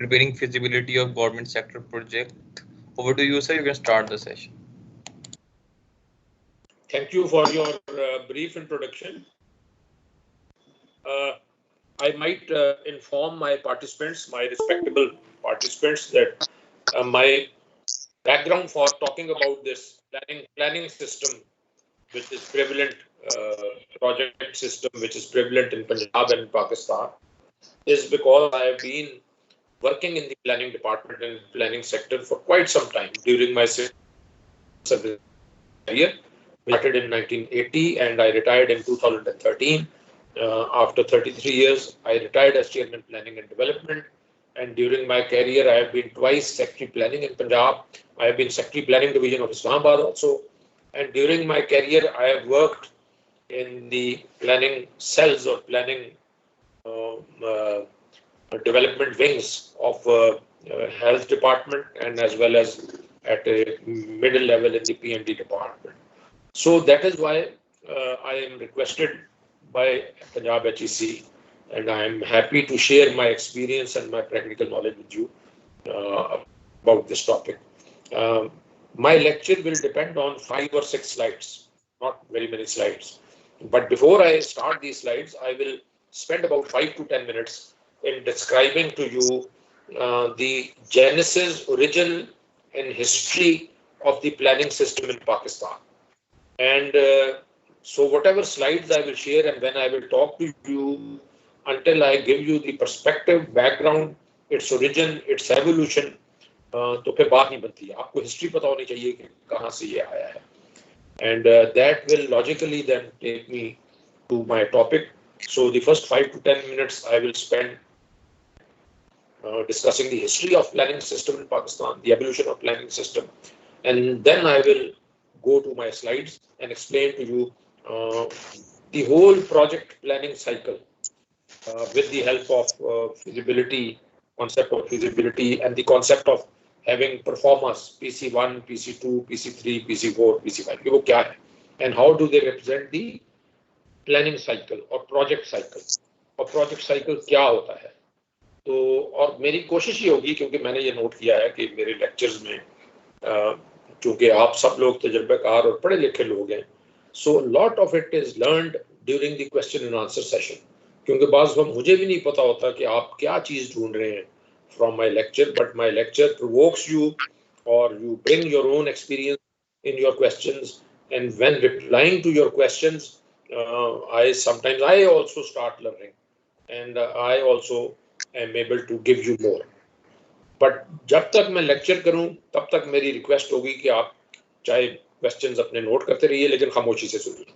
preparing feasibility of government sector project. Over to you, sir. You can start the session. Thank you for your brief introduction. I might inform my participants, my respectable participants, that my background for talking about this planning system, which is prevalent project system, which is prevalent in Punjab and Pakistan, is because I have been working in the planning department and planning sector for quite some time during my service career. I started in 1980 and I retired in 2013. After 33 years, I retired as Chairman Planning and Development. And during my career, I have been twice Secretary Planning in Punjab. I have been Secretary Planning Division of Islamabad also. And during my career, I have worked in the planning cells or planning development wings of health department and as well as at a middle level in the P&D department. So that is why I am requested by Punjab HEC, and I am happy to share my experience and my practical knowledge with you about this topic. My lecture will depend on 5 or 6 slides, not very many slides. But before I start these slides, I will spend about 5 to 10 minutes in describing to you the genesis, origin, and history of the planning system in Pakistan. And so whatever slides I will share and when I will talk to you until I give you the perspective, background, its origin, its evolution, तो फिर बात नहीं बनती है. आपको history पता होनी चाहिए कि कहाँ से ये आया है. And that will logically then take me to my topic. So the first 5 to 10 minutes I will spend discussing the history of planning system in Pakistan, the evolution of planning system, and then I will go to my slides and explain to you the whole project planning cycle with the help of feasibility, concept of feasibility, and the concept of having performers PC1, PC2, PC3, PC4, PC5. वो क्या है? And how do they represent the planning cycle or project cycle? और project cycle क्या होता है? तो और मेरी कोशिश ये होगी, क्योंकि मैंने ये नोट किया है कि मेरे लेक्चर्स में क्योंकि आप सब लोग तजुर्बेकार और पढ़े लिखे लोग हैं, so lot of it is learned during the question and answer session. क्योंकि बाज़ वक्त मुझे भी नहीं पता होता कि आप क्या चीज़ ढूंढ रहे हैं from my lecture, but my lecture provokes you or you bring your own experience in your questions, and when replying to your questions, I also start learning, and I also am able to give you more. But जब तक मैं lecture करूं तब तक मेरी request होगी कि आप चाहे क्वेश्चंस अपने नोट करते रहिए लेकिन खामोशी से सुनिए,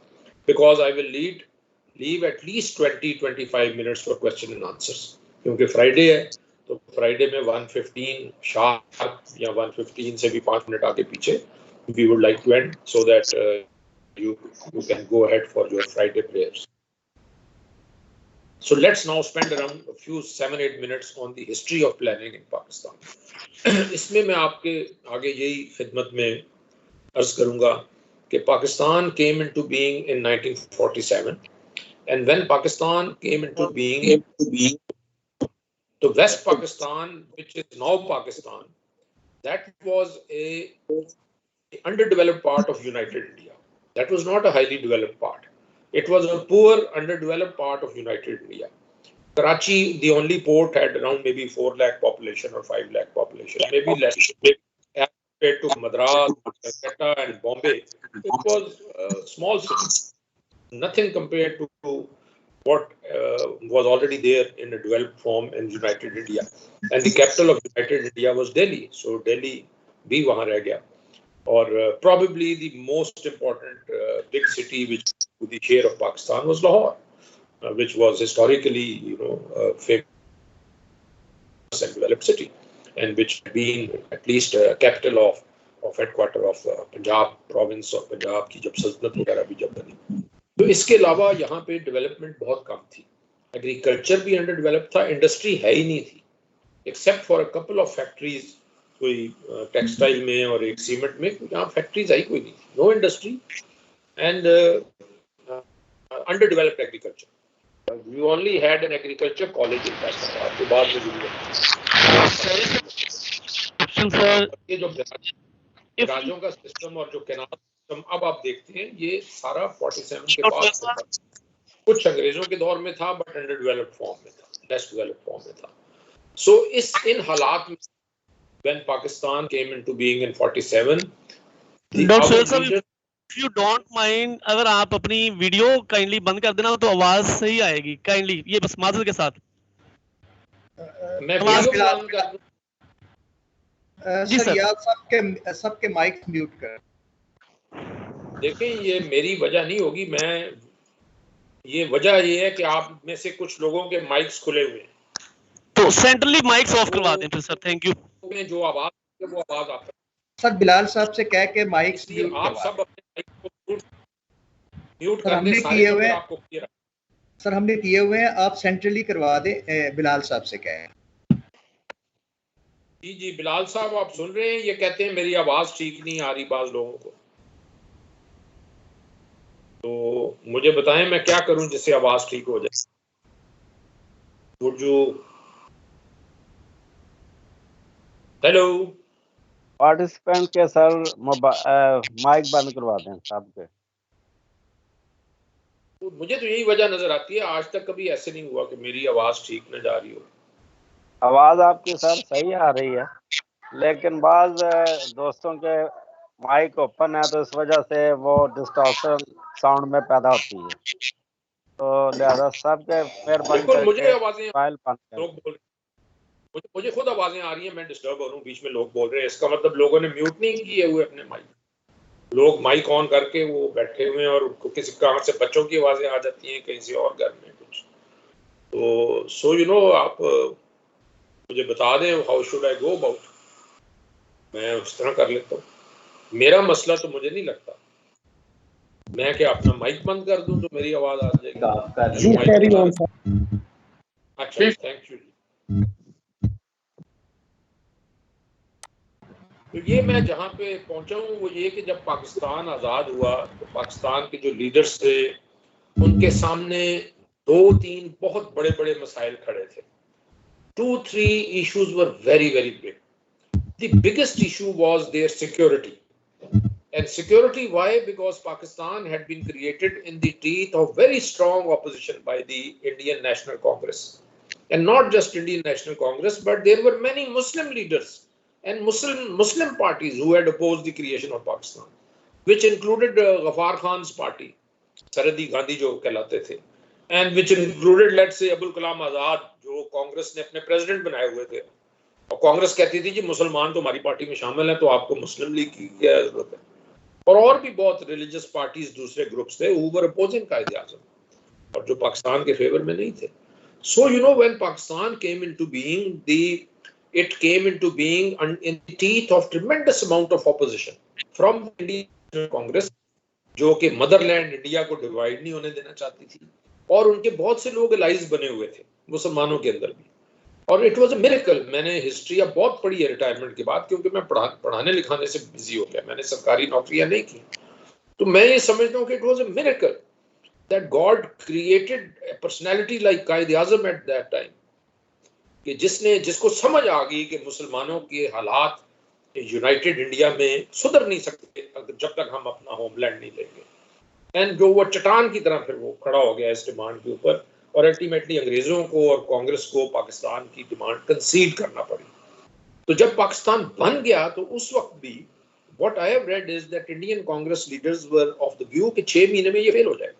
because I will leave at least 20-25 minutes for question and answers. क्योंकि फ्राइडे है तो फ्राइडे में 1:15 शार्प या 1:15 से भी 5 मिनट आगे पीछे we would like to end so that you can go ahead for your Friday prayers. So let's now spend around a few 7-8 minutes on the history of planning in Pakistan. इसमें मैं आपके आगे यही खिदमत में अर्ज करूंगा कि Pakistan came into being in 1947, and when Pakistan came into being, the West Pakistan, which is now Pakistan, that was a underdeveloped part of United India. That was not a highly developed part. It was a poor, underdeveloped part of United India. Karachi, the only port, had around maybe 4 lakh population or 5 lakh population, maybe less. As compared to Madras, Calcutta, and Bombay, it was a small city. Nothing compared to what was already there in a developed form in United India. And the capital of United India was Delhi. So Delhi bhi wahan reh gaya. Or probably the most important big city which to the share of Pakistan was Lahore, which was historically, famous and developed city, and which had been at least capital of headquarter of Punjab province of Punjab की जब सल्तनत वगैरह भी जब बनी. तो इसके अलावा यहाँ पे डेवलपमेंट बहुत कम थी. एग्रीकल्चर भी अंडर डेवलप था, इंडस्ट्री है ही नहीं थी, except for a couple of factories. कोई टेक्सटाइल में और एक सीमेंट में, यहाँ फैक्ट्रीज आई कोई नहीं थी, know industry and under developed agriculture. We only had an agriculture college in Pakistan. आपके बाद में question, sir. ये जो राज्यों का सिस्टम और जो कैनाल सिस्टम अब आप देखते हैं, ये सारा 47 के बाद कुछ अंग्रेजों के दौर में था, बट अंडर डेवलप्ड फॉर्म में था, लेस डेवलप्ड फॉर्म में था. सो इन हालात में when Pakistan came into being in 47, doctor साहब, if you don't mind, अगर आप अपनी वीडियो काइंडली बंद कर देना तो आवाज सही आएगी. काइंडली ये बस माजरत के साथ. मैं वीडियो बंद कर दूं. जी सर. यार सबके माइक म्यूट कर. देखें, ये मेरी वजह नहीं होगी. ये वजह ये है कि आप में से कुछ लोगों के माइक्स खुले हुए हैं, तो सेंट्रली माइक्स ऑफ करवा दें फिर सर. Thank you. जो आवाज है वो आवाज आप सर बिलाल साहब से कह के माइक्स आप सब अपने माइक को म्यूट कर हमने दें. किए हुए आपको क्लियर सर, हमने किए हुए हैं. आप सेंट्रली करवा दें. बिलाल साहब से कहें. जी बिलाल साहब, आप सुन रहे हैं? ये कहते हैं मेरी आवाज ठीक नहीं आ रही बाज लोगों को. तो मुझे बताएं मैं क्या करूं जिससे आवाज ठीक हो जाए. जो हेलो पार्टिसिपेंट के सर माइक बंद करवा दें सबके. मुझे तो यही वजह नजर आती है. आज तक कभी ऐसे नहीं हुआ कि मेरी आवाज ठीक न जा रही हो. आवाज आपकी सर सही आ रही है, लेकिन बाज दोस्तों के माइक ओपन है तो इस वजह से वो डिस्टॉर्शन साउंड में पैदा होती है. तो लिहाजा सबके बिल्कुल मुझे आवाजें फाइल बंद कर. लोग बोल मुझे खुद आवाजें आ रही हैं. मैं डिस्टर्ब हो रहा हूँ, बीच में लोग बोल रहे हैं. इसका मतलब लोगों ने म्यूट नहीं किए हुए अपने माइक. लोग माइक ऑन करके वो बैठे हुए हैं और उनको किसी कहाँ से बच्चों की आवाजें आ जाती हैं, कहीं से और घर में कुछ. तो सो यू नो, आप मुझे बता दें how should I go about. मैं उस तरह कर लेता हूँ. मेरा मसला तो मुझे नहीं लगता. मैं क्या अपना माइक बंद कर दूं तो मेरी आवाज आ जाएगी? अच्छा, थैंक यू. तो ये मैं जहाँ पे पहुंचा हूँ वो ये कि जब पाकिस्तान आज़ाद हुआ तो पाकिस्तान के जो लीडर्स थे उनके सामने 2-3 बहुत बड़े बड़े मसाइल खड़े थे. 2-3 issues were very big. The biggest issue was their security. And security, why? Because Pakistan had been created in the teeth of very strong opposition by the Indian National Congress. And not just Indian National Congress, but there were many Muslim leaders and Muslim parties who had opposed the creation of Pakistan, which included Ghaffar Khan's party, Sarhadi Gandhi jo कहलाते थे, and which included, let's say, Abul Kalam Azad, जो कांग्रेस ने अपने president बनाए हुए थे. और कांग्रेस कहती थी जी मुसलमान तो हमारी पार्टी में शामिल हैं, तो आपको मुस्लिम लीग की क्या जरूरत है. और भी बहुत रिलीजियस पार्टीज, दूसरे ग्रुप्स थे who were opposing कायदे-आज़म, और जो पाकिस्तान के फेवर में नहीं थे. So you know, when Pakistan came into being, it came into being in the teeth of tremendous amount of opposition from Indian Congress, जो कि मदरलैंड इंडिया को डिवाइड नहीं होने देना चाहती थी. और उनके बहुत से लोग एलाइज बने हुए थे मुसलमानों के अंदर भी. और इट वाज अ मिरेकल. मैंने हिस्ट्री अब बहुत पढ़ी है रिटायरमेंट के बाद, क्योंकि मैं पढ़ाने लिखाने से बिजी हो गया, मैंने सरकारी नौकरियां नहीं की. तो मैं ये समझता हूँ कि it was a miracle that God created a personality like Quaid-e-Azam at that time, कि जिसको समझ आ गई कि मुसलमानों के हालात यूनाइटेड इंडिया में सुधर नहीं सकते जब तक हम अपना होमलैंड नहीं लेंगे. एंड जो वो चट्टान की तरह फिर वो खड़ा हो गया इस डिमांड के ऊपर, और अल्टीमेटली अंग्रेजों को और कांग्रेस को पाकिस्तान की डिमांड कंसीड करना पड़ी. तो जब पाकिस्तान बन गया तो उस वक्त भी what I have read is that Indian Congress leaders were of the view कि 6 महीने में ये फेल हो जाएगा.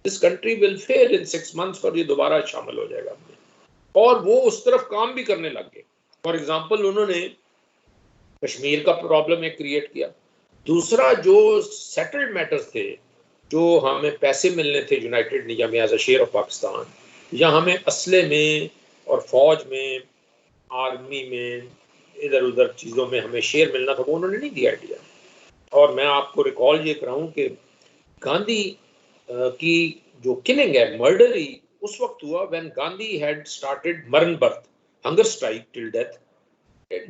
This country will fail in 6 months और ये दोबारा शामिल हो जाएगा. और वो उस तरफ काम भी करने लग गए. फॉर एग्जाम्पल, उन्होंने कश्मीर का प्रॉब्लम एक क्रिएट किया. दूसरा, जो सेटल्ड मैटर्स थे, जो हमें पैसे मिलने थे यूनाइटेड इंडिया में as a share of Pakistan, या हमें असले में और फौज में, आर्मी में, इधर उधर चीज़ों में हमें शेयर मिलना था, वो उन्होंने नहीं दिया इंडिया. और मैं आपको रिकॉल ये कराऊं कि गांधी की जो किलिंग है, मर्डर ही उस वक्त हुआ व्हेन गांधी हैड स्टार्टेड मरण birth, hunger strike till death,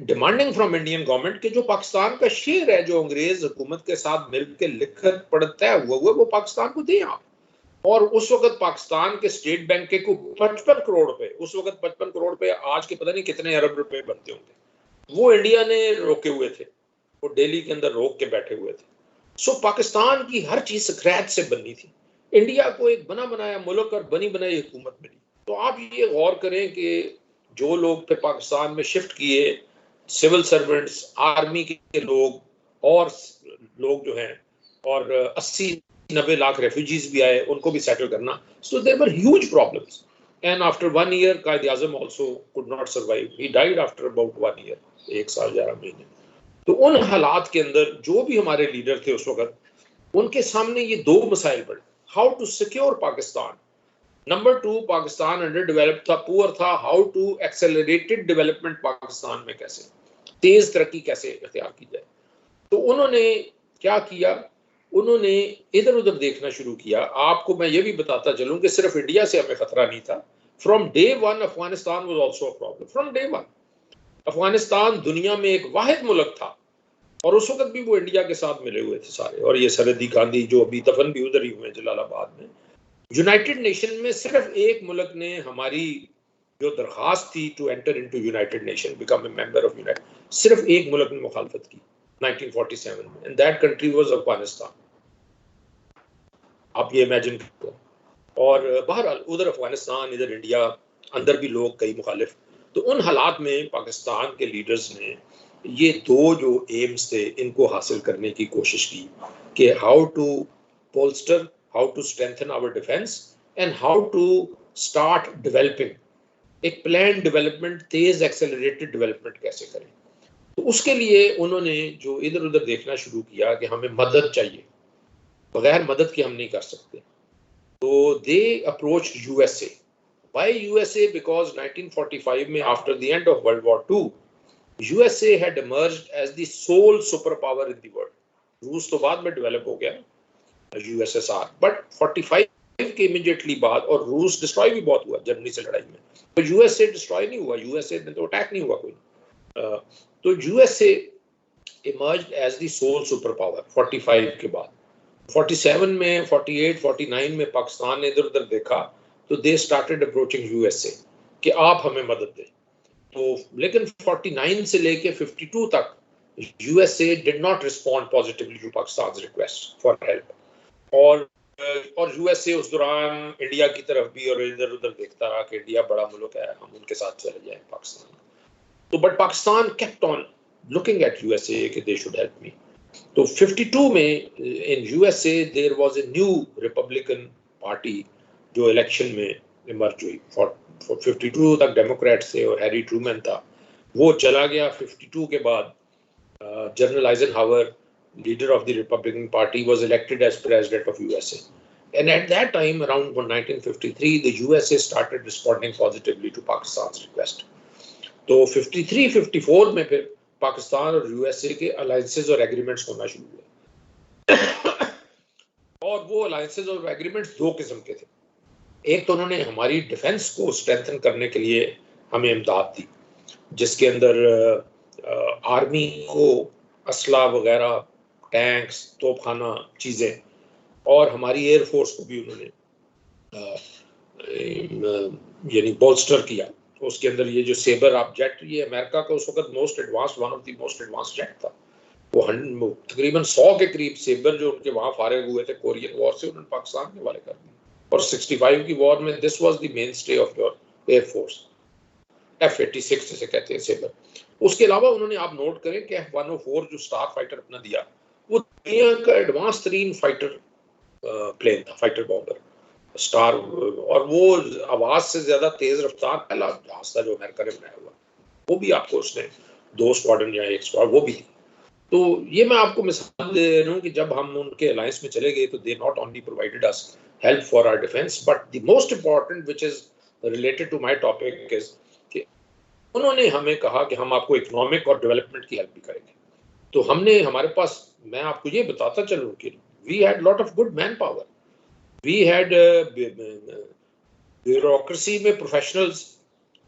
demanding from Indian government कि जो पाकिस्तान का शेयर है, जो अंग्रेज हुकूमत के साथ मिलकर लिखत पढ़ता है हुआ वो पाकिस्तान को दें आप. और उस वक्त पाकिस्तान के स्टेट बैंक के को 55 करोड़ रुपए, उस वक्त 55 करोड़ रुपए आज के पता नहीं कितने अरब रुपए बनते होंगे. वो इंडिया ने रोके हुए थे, वो दिल्ली के अंदर रोक के बैठे हुए थे। सो पाकिस्तान की हर चीज स्क्रैच से बननी थी। इंडिया को एक बना बनाया मुल्क और बनी बनाई हुकूमत मिली। तो आप ये गौर करें कि जो लोग फिर पाकिस्तान में शिफ्ट किए, सिविल सर्वेंट्स, आर्मी के लोग और लोग जो हैं, और 80-90 लाख रेफ्यूजीज भी आए, उनको भी सेटल करना। So there were huge problems and after 1 year Quaid Azam also could not survive, he died after about 1 year, 1 साल 11 महीने। तो उन हालात के अंदर जो भी हमारे लीडर थे उस वक्त, उनके सामने ये दो मसाइल पड़े, how to secure Pakistan, number 2 Pakistan under developed था, पुअर था, how to accelerated development Pakistan में कैसे, तेज तरक्की कैसे इख्तियार की जाए। तो उन्होंने क्या किया, उन्होंने इधर उधर देखना शुरू किया। आपको मैं ये भी बताता चलूं कि सिर्फ इंडिया से हमें खतरा नहीं था, from day 1 Afghanistan was also a problem, from day 1 Afghanistan दुनिया में एक वाहिद मुल्क था, और उस वक्त भी वो इंडिया के साथ मिले हुए थे सारे। और ये सरहदी गांधी जो अभी दफन भी उधर ही हुए जलालाबाद में, यूनाइटेड नेशन में सिर्फ एक मुल्क ने हमारी जो दरखास्त थी to enter into united nation, become a member of united, सिर्फ एक मुल्क ने मुखालफत की 1947 में, and that country was Afghanistan. आप ये इमेजिन करो। और बहरहाल उधर अफगानिस्तान, इधर इंडिया, अंदर भी लोग कई मुखालिफ। तो उन हालात में पाकिस्तान के लीडर्स ने ये दो जो एम्स थे इनको हासिल करने की कोशिश की कि how to bolster, how to strengthen our defence and how to start developing, एक प्लान डेवलपमेंट, तेज एक्सेलरेटेड डेवलपमेंट कैसे करें। तो उसके लिए उन्होंने जो इधर उधर देखना शुरू किया कि हमें मदद चाहिए, बगैर मदद के हम नहीं कर सकते। तो they approach USA. Why USA? Because 1945 में after the end of World War II, USA had emerged as the sole superpower in the world. रूस तो बाद में डेवलप हो गया USSR, बट 45 के इमीडिएटली बाद, और रूस डिस्ट्रॉय भी बहुत हुआ जर्मनी से लड़ाई में, तो यूएसए डिस्ट्रॉय नहीं हुआ, यूएसए में तो अटैक नहीं हुआ कोई। तो USA emerged as the sole super power 45 के बाद। 47 में, 48, 49 में पाकिस्तान ने इधर उधर देखा, तो दे स्टार्टेड अप्रोचिंग यूएसए कि आप हमें मदद दें। तो लेकिन 49 से लेके 52 तक USA did not respond positively to Pakistan request for help. और यूएसए उस दौरान इंडिया की तरफ भी और इधर उधर देखता रहा कि इंडिया बड़ा मुल्क है, हम उनके साथ चले जाएं पाकिस्तान। तो but Pakistan kept on looking at USA कि दे शुड हेल्प मी। तो 52 में in USA there was a new republican party जो इलेक्शन में इमर्ज हुई। 52 तक डेमोक्रेट से और हैरी ट्रूमैन था, वो चला गया। 52 के बाद general Eisenhower, leader of the Republican Party, was elected as president of USA. And at that time, around 1953, the USA started responding positively to Pakistan's request. तो 53-54 में फिर पाकिस्तान और यूएसए के अलायंसेस और एग्रीमेंट्स होना शुरू हुए। और वो अलायंसेस और एग्रीमेंट्स दो किस्म के थे। एक तो उन्होंने हमारी डिफेंस को स्ट्रेंथन करने के लिए हमें इमदाद दी, जिसके अंदर आर्मी को असला वगैरह, टैंक्स, तोपखाना चीज़ें, और हमारी एयरफोर्स को भी उन्होंने यानी बोल्स्टर किया। तो उसके अंदर ये जो सेबर आप जेट, ये अमेरिका का उस वक्त most advance, one of the most advance jet था। वो तकरीबन 100 के करीब सेबर जो उनके वहाँ फारिग हुए थे कोरियन वॉर से, उन्होंने पाकिस्तान के हवाले कर दिए। और 65 की वॉर में this was the main stay of your air force, F-86 जिसे कहते हैं सेबर। उसके अलावा उन्होंने, आप नोट करें कि F-104 जो स्टार फाइटर अपना दिया, वो दुनिया का एडवांस तरीन फाइटर प्लेन था, फाइटर बॉम्बर स्टार। और वो आवाज से ज्यादा तेज रफ्तार पहला जहाज था जो अमेरिका ने बनाया हुआ, वो भी आपको उसने 2 स्क्वाड्रन या 1 स्क्वाड वो भी थी। तो ये मैं आपको मिसाल दे रहा हूँ कि जब हम उनके अलायंस में चले गए तो they not only provided us help for our defence, but the most important which is related to my topic is कि उन्होंने हमें कहा कि हम आपको इकोनॉमिक और डेवलपमेंट की हेल्प भी करेंगे। तो हमने, हमारे पास, मैं आपको ये बताता चलूं कि we had lot of good manpower, we had bureaucracy में professionals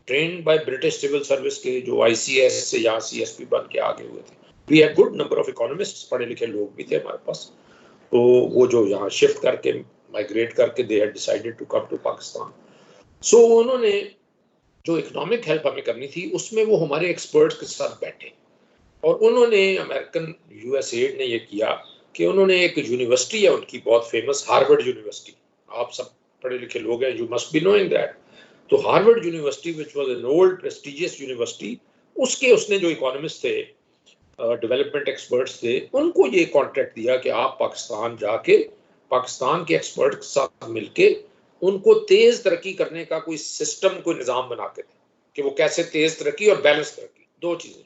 trained by British civil service के जो ICS से या CSP बन के आगे हुए थे। We had good number of economists, पढ़े लिखे लोग भी थे हमारे पास। तो वो जो यहाँ शिफ्ट करके, माइग्रेट करके, they had decided to come to Pakistan. So उन्होंने जो इकोनॉमिक हेल्प हमें करनी थी उसमें वो हमारे एक्सपर्ट्स के साथ बैठे और उन्होंने अमेरिकन यूएसएड ने ये किया कि उन्होंने एक यूनिवर्सिटी है उनकी बहुत फेमस हार्वर्ड यूनिवर्सिटी, आप सब पढ़े लिखे लोग हैं, you must be knowing that. तो Harvard University which was an old prestigious university, उसने जो इकोनॉमिस्ट थे, डेवलपमेंट एक्सपर्ट्स थे, उनको ये कॉन्ट्रैक्ट दिया कि आप पाकिस्तान जाके पाकिस्तान के एक्सपर्ट के साथ मिलके उनको तेज तरक्की करने का कोई सिस्टम, कोई निज़ाम बना के दें कि वो कैसे तेज तरक्की और बैलेंस तरक्की, दो चीज़ें,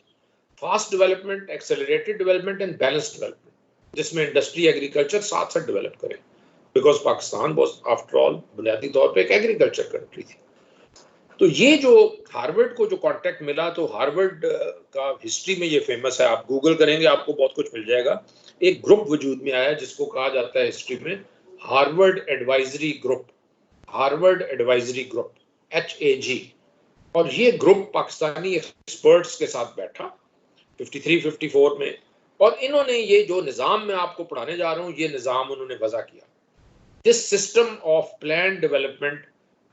fast development, accelerated development and balanced development, जिसमें इंडस्ट्री एग्रीकल्चर साथ साथ डेवलप करें, because Pakistan was after all बुनियादी तौर पे एक एग्रीकल्चर कंट्री थी। तो ये जो हार्वर्ड को जो कॉन्ट्रैक्ट मिला, तो हार्वर्ड का हिस्ट्री में ये फेमस है, आप गूगल करेंगे आपको बहुत कुछ मिल जाएगा। एक ग्रुप वजूद में आया जिसको कहा जाता है हिस्ट्री में Harvard advisory group, Harvard advisory group HAG, और ये ग्रुप पाकिस्तानी एक्सपर्ट्स के साथ बैठा 53-54 में, और इन्होंने ये जो निज़ाम मैं आपको पढ़ाने जा रहा हूँ ये निज़ाम उन्होंने वज़ा किया। This system of plan development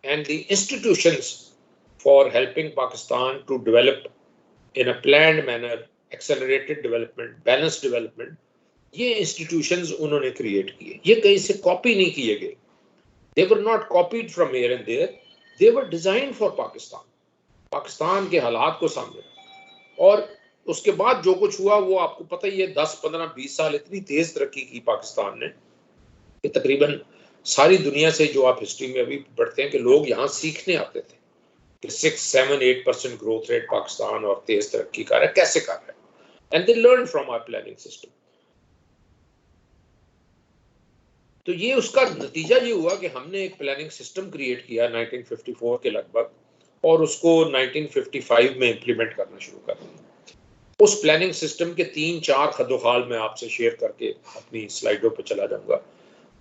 and the institutions for helping Pakistan to develop in a planned manner, accelerated development, balanced development, ये institutions उन्होंने create किए, ये कहीं से copy नहीं किए गए, they were not copied from here and there, they were designed for Pakistan, Pakistan के हालात को सामने, और उसके बाद जो कुछ हुआ वो आपको पता ही है, 10, 15, 20 साल इतनी तेज तरक्की की पाकिस्तान ने कि तकरीबन सारी दुनिया से, जो आप हिस्ट्री में अभी पढ़ते हैं कि लोग यहाँ सीखने आते थे कि 6, 7, 8% ग्रोथ रेट पाकिस्तान और तेज तरक्की कर रहा है, कैसे कर रहा है, and they learn from our planning system. तो ये उसका नतीजा ये हुआ कि हमने एक प्लानिंग सिस्टम क्रिएट किया 1954 के लगभग, और उसको 1955 में इम्प्लीमेंट करना शुरू कर दिया। उस प्लानिंग सिस्टम के 3-4 खदोखाल मैं आपसे शेयर करके अपनी स्लाइडों पर चला जाऊंगा।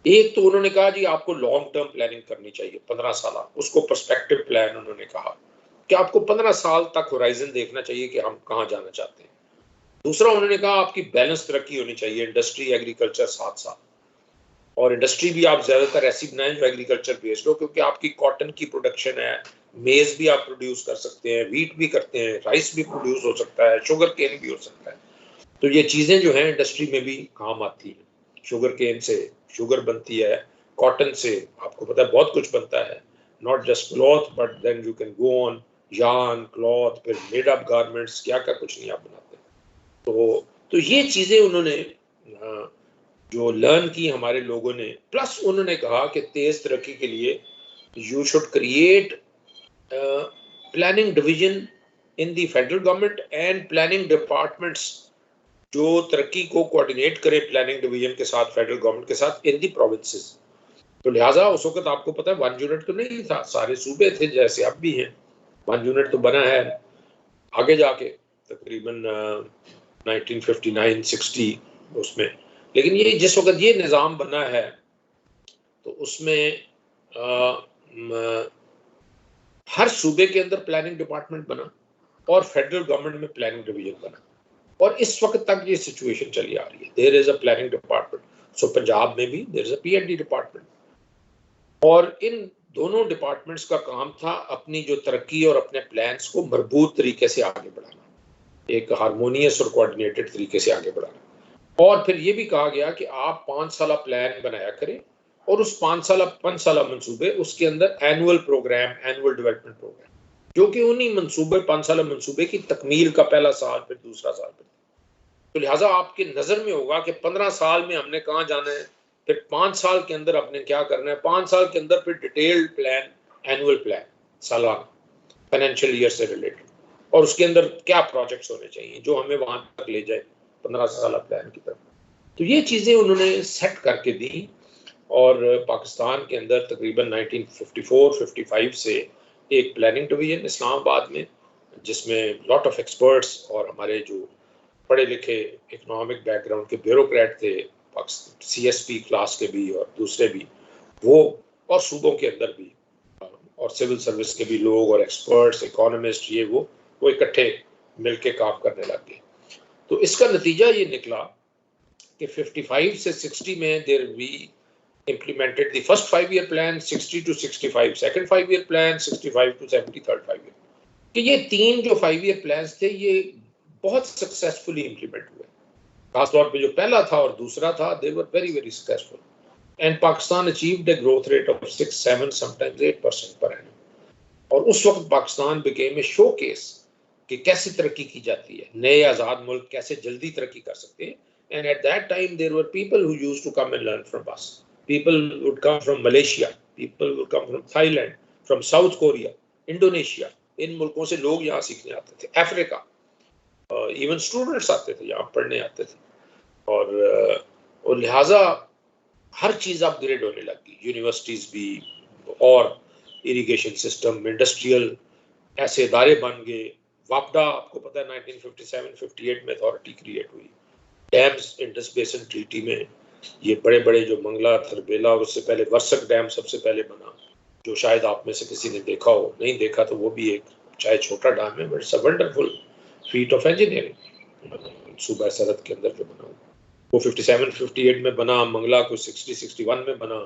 एक तो उन्होंने कहा जी आपको लॉन्ग टर्म प्लानिंग करनी चाहिए, 15 साल, उसको पर्सपेक्टिव प्लान उन्होंने कहा कि आपको 15 साल तक होराइजन देखना चाहिए कि हम कहाँ जाना चाहते हैं। दूसरा उन्होंने कहा आपकी बैलेंस तरक्की होनी चाहिए, इंडस्ट्री एग्रीकल्चर साथ साथ, और इंडस्ट्री भी आप ज्यादातर ऐसी बनाएं जो एग्रीकल्चर बेस्ड हो, क्योंकि आपकी कॉटन की प्रोडक्शन है, मेज भी आप प्रोड्यूस कर सकते हैं, वीट भी करते हैं, राइस भी प्रोड्यूस हो सकता है, शुगर केन भी हो सकता है। तो ये चीजें जो हैं इंडस्ट्री में भी काम आती हैं। शुगर केन से शुगर बनती है, कॉटन से आपको पता है बहुत कुछ बनता है, not just cloth but then you can go on yarn, cloth, फिर मेड अप गारमेंट्स, क्या क्या कुछ नहीं आप बनाते। तो ये चीजें उन्होंने जो लर्न की हमारे लोगों ने, प्लस उन्होंने कहा कि तेज तरक्की के लिए you should create planning division in the federal government and planning departments जो तरक्की को कोऑर्डिनेट करे प्लानिंग डिवीजन के साथ, फेडरल गवर्नमेंट के साथ इन दी प्रोविंसेस। तो लिहाजा उस वक्त आपको पता है 1 यूनिट तो नहीं था, सारे सूबे थे जैसे अब भी हैं। 1 यूनिट तो बना है आगे जाके तकरीबन 1959-60 उसमें, लेकिन ये जिस वक्त ये निज़ाम बना है तो उसमें हर सूबे के अंदर प्लानिंग डिपार्टमेंट बना और फेडरल गवर्नमेंट में प्लानिंग डिवीजन बना, और इस वक्त तक ये सिचुएशन चली आ रही है। There is a planning department, so Punjab में भी there is a P&D department, और इन दोनों डिपार्टमेंट्स का काम था अपनी जो तरक्की और अपने प्लान्स को मजबूत तरीके से आगे बढ़ाना, एक हारमोनियस और कोऑर्डिनेटेड तरीके से आगे बढ़ाना। और फिर ये भी कहा गया कि आप 5 साल प्लान बनाया करें, और उस 5 साल मंसूबे, उसके अंदर annual programme, annual development programme, जो कि उन्हीं मंसूबे 5 साल मंसूबे की तकमील का पहला साल, फिर दूसरा साल, फिर तो लिहाजा आपके नज़र में होगा कि 15 साल में हमने कहाँ जाना है, फिर 5 साल के अंदर आपने क्या करना है, 5 साल के अंदर फिर डिटेल्ड प्लान, एनुअल प्लान, सालाना फाइनेंशियल ईयर से रिलेटेड, और उसके अंदर क्या प्रोजेक्ट्स होने चाहिए जो हमें वहां तक ले जाए 15 साल प्लान की तरफ। तो ये चीज़ें उन्होंने सेट करके दी, और पाकिस्तान के अंदर तकरीबन 1954-55 से एक प्लानिंग डिवीजन इस्लामाबाद में, जिसमें लॉट ऑफ एक्सपर्ट्स और हमारे जो पढ़े लिखे इकोनॉमिक बैकग्राउंड के ब्यूरोक्रेट थे, CSP क्लास के भी और दूसरे भी, वो और सूबों के अंदर भी, और सिविल सर्विस के भी लोग और एक्सपर्ट्स, इकोनॉमिस्ट, ये वो इकट्ठे मिलके काम करने लग गए। तो इसका नतीजा ये निकला कि 55 से 60 में there we implemented the first 5-year plan, 60 to 65 second 5-year plan, 65 to 70 third 5-year, कि ये 3 जो 5 ईयर प्लान्स थे ये बहुत सक्सेसफुली इम्प्लीमेंट हुए, खासतौर पे जो पहला था और दूसरा था, they were very very successful and Pakistan achieved a growth rate of 6-7 sometimes 8% per annum. और उस वक्त पाकिस्तान बिकेम ए शोकेस कि कैसे तरक्की की जाती है, नए आज़ाद मुल्क कैसे जल्दी तरक्की कर सकते हैं। And at that time there were people who used to come and learn from us, people would come from Malaysia, people would come from Thailand, from South Korea, Indonesia, इन मुल्कों से लोग यहाँ सीखने आते थे, अफ्रीका, इवन स्टूडेंट्स आते थे यहाँ पढ़ने आते थे। और लिहाजा हर चीज़ अपग्रेड होने लगी, यूनिवर्सिटीज़ भी, और इरिगेशन सिस्टम, इंडस्ट्रियल ऐसे इदारे बन गए। वापडा, आपको पता है 1957-58 में अथॉरिटी क्रिएट हुई। डैम्स, इंडस बेसिन ट्रीटी में ये बड़े बड़े जो मंगला, थरबेला और उससे पहले वर्सक डैम सबसे पहले बना, जो शायद आप में से किसी ने देखा हो, नहीं देखा तो वो भी एक चाहे छोटा डैम है but it's a wonderful feet of engineering. सूबा सरहद के अंदर जो बना वो 57-58 में बना, मंगला को 60-61 में बना,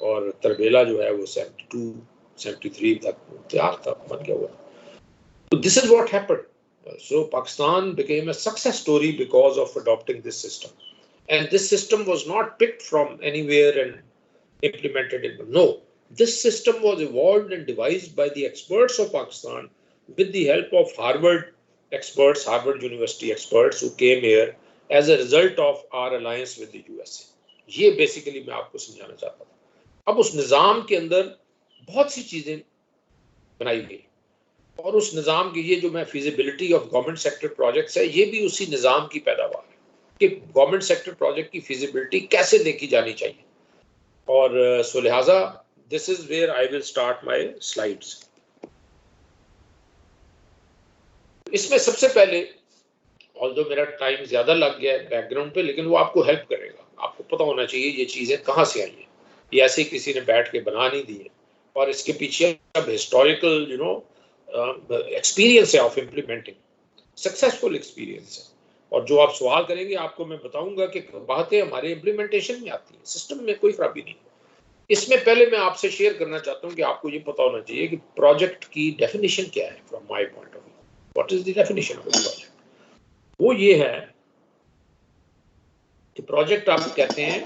और तरबेला जो है वो 72-73 तक तैयार था, बन गया हुआ। So this is what happened. So Pakistan became a success story because of adopting this system. And this system was not picked from anywhere and implemented in. No, this system was evolved and devised by the experts of Pakistan with the help of Harvard experts, Harvard University experts who came here as a result of our alliance with the USA. ये basically मैं आपको समझाना चाहता था। अब उस निज़ाम के अंदर बहुत सी चीज़ें बनाई गई, और उस निज़ाम की ये जो मैं feasibility of government sector projects है, ये भी उसी निज़ाम की पैदावार है कि गवर्नमेंट सेक्टर प्रोजेक्ट की फिजिबिलिटी कैसे देखी जानी चाहिए। और सो लिहाजा this is where I will start my slides. इसमें सबसे पहले, ऑल्दो मेरा टाइम ज़्यादा लग गया है बैकग्राउंड पे, लेकिन वो आपको हेल्प करेगा। आपको पता होना चाहिए ये चीज़ें कहाँ से आई हैं, ये ऐसे किसी ने बैठ के बना नहीं दी है, और इसके पीछे अब हिस्टोरिकल एक्सपीरियंस है ऑफ इम्प्लीमेंटिंग, सक्सेसफुल एक्सपीरियंस है। और जो आप सवाल करेंगे आपको मैं बताऊंगा कि बातें हमारे इम्प्लीमेंटेशन में आती हैं, सिस्टम में कोई खराबी नहीं। इसमें पहले मैं आपसे शेयर करना चाहता हूं कि आपको ये पता होना चाहिए कि प्रोजेक्ट की डेफिनेशन क्या है from my point of view. What is the definition of project? वो ये है कि प्रोजेक्ट आप कहते हैं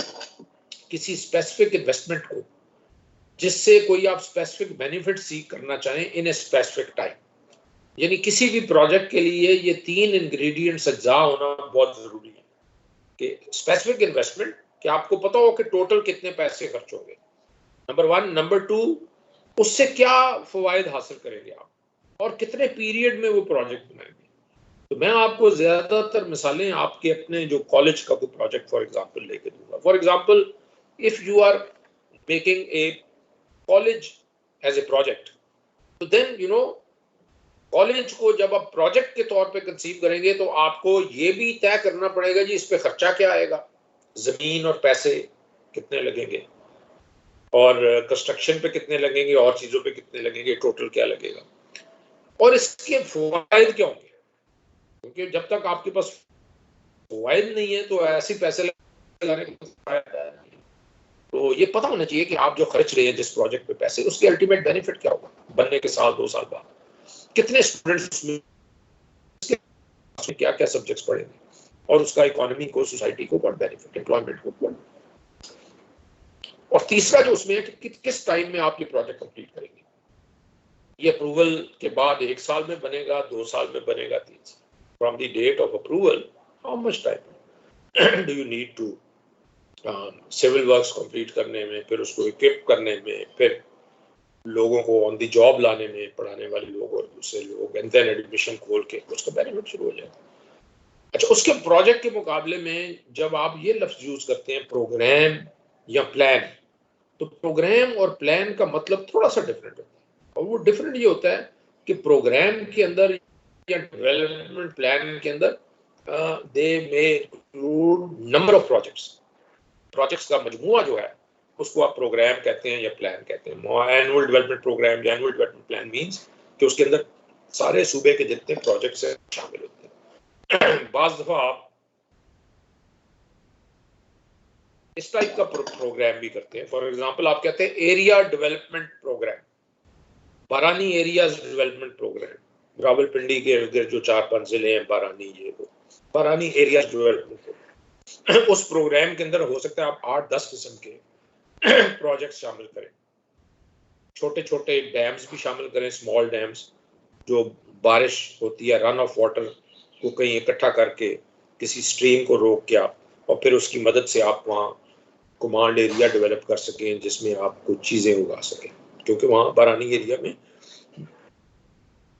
किसी स्पेसिफिक इन्वेस्टमेंट को जिससे कोई आप स्पेसिफिक बेनिफिट सीख करना चाहें इन ए स्पेसिफिक टाइम। यानी किसी भी प्रोजेक्ट के लिए ये 3 इंग्रेडिएंट्स अज्जा होना बहुत जरूरी है कि स्पेसिफिक इन्वेस्टमेंट, कि आपको पता हो कि टोटल कितने पैसे खर्च होंगे, नंबर 1। नंबर 2, उससे क्या फवायद हासिल करेंगे आप, और कितने पीरियड में वो प्रोजेक्ट बनाएंगे। तो मैं आपको ज्यादातर मिसालें आपके अपने जो कॉलेज का कोई प्रोजेक्ट फॉर एग्जाम्पल लेके दूंगा। For example, if you are making a college as a project, तो देन यू नो कॉलेज को जब आप प्रोजेक्ट के तौर पे कंसीव करेंगे तो आपको ये भी तय करना पड़ेगा जी इस पे खर्चा क्या आएगा, जमीन और पैसे कितने लगेंगे, और कंस्ट्रक्शन पे कितने लगेंगे, और चीजों पे कितने लगेंगे, टोटल क्या लगेगा, और इसके फवायद क्या होंगे। क्योंकि जब तक आपके पास फवायद नहीं है तो ऐसे पैसे लगाने का फायदा नहीं। तो ये पता होना चाहिए कि आप जो खर्च रहे हैं जिस प्रोजेक्ट पे पैसे, उसके अल्टीमेट बेनिफिट क्या होगा बनने के साल 2 साल बाद, कितने स्टूडेंट्स में क्या क्या सब्जेक्ट्स पढ़ेंगे, और उसका इकोनॉमी को, सोसाइटी को बहुत बेनिफिट, एम्प्लॉयमेंट को बहुत। और तीसरा जो उसमें है कि किस टाइम में आप ये प्रोजेक्ट कंप्लीट करेंगे। ये अप्रूवल के बाद 1 साल में बनेगा, 2 साल में बनेगा, 3 साल। From the date of approval how much time do you need to civil works complete करने में, फिर उसको इक्विप करने में, फिर लोगों को ऑन दी जॉब लाने में, पढ़ाने वाले लोग और दूसरे लोग, एंड देन एडमिशन खोल के उसका बेनिफिट शुरू हो जाएगा। अच्छा, उसके प्रोजेक्ट के मुकाबले में जब आप ये लफ्ज यूज करते हैं प्रोग्राम या प्लान, तो प्रोग्राम और प्लान का मतलब थोड़ा सा डिफरेंट होता है। और वो डिफरेंट ये होता है कि प्रोग्राम के अंदर या डेवलपमेंट प्लान के अंदर they may include number of projects का मजमूआ जो है उसको आप प्रोग्राम कहते हैं या प्लान कहते हैं। एनुअल डेवलपमेंट प्रोग्राम या एनुअल डेवलपमेंट प्लान मींस कि उसके अंदर सारे सूबे के जितने प्रोजेक्ट्स हैं शामिल होते हैं। बाज़ दफा आप इस टाइप का प्रोग्राम भी करते हैं। फॉर एग्जांपल, आप कहते हैं एरिया डेवलपमेंट प्रोग्राम, बारानी एरियाज डेवलपमेंट प्रोग्राम, रावलपिंडी के इर्द जो 4-5 जिले हैं, बारानी, ये वो बारानी एरिया डेवलपमेंट, उस प्रोग्राम के अंदर हो सकता है आप 8-10 किस्म के प्रोजेक्ट्स शामिल करें। छोटे छोटे डैम्स भी शामिल करें, स्मॉल डैम्स, जो बारिश होती है, रन ऑफ वाटर को कहीं इकट्ठा करके किसी स्ट्रीम को रोक के आप, और फिर उसकी मदद से आप वहाँ कमांड एरिया डेवलप कर सकें जिसमें आप कुछ चीज़ें उगा सकें, क्योंकि वहाँ बारानी एरिया में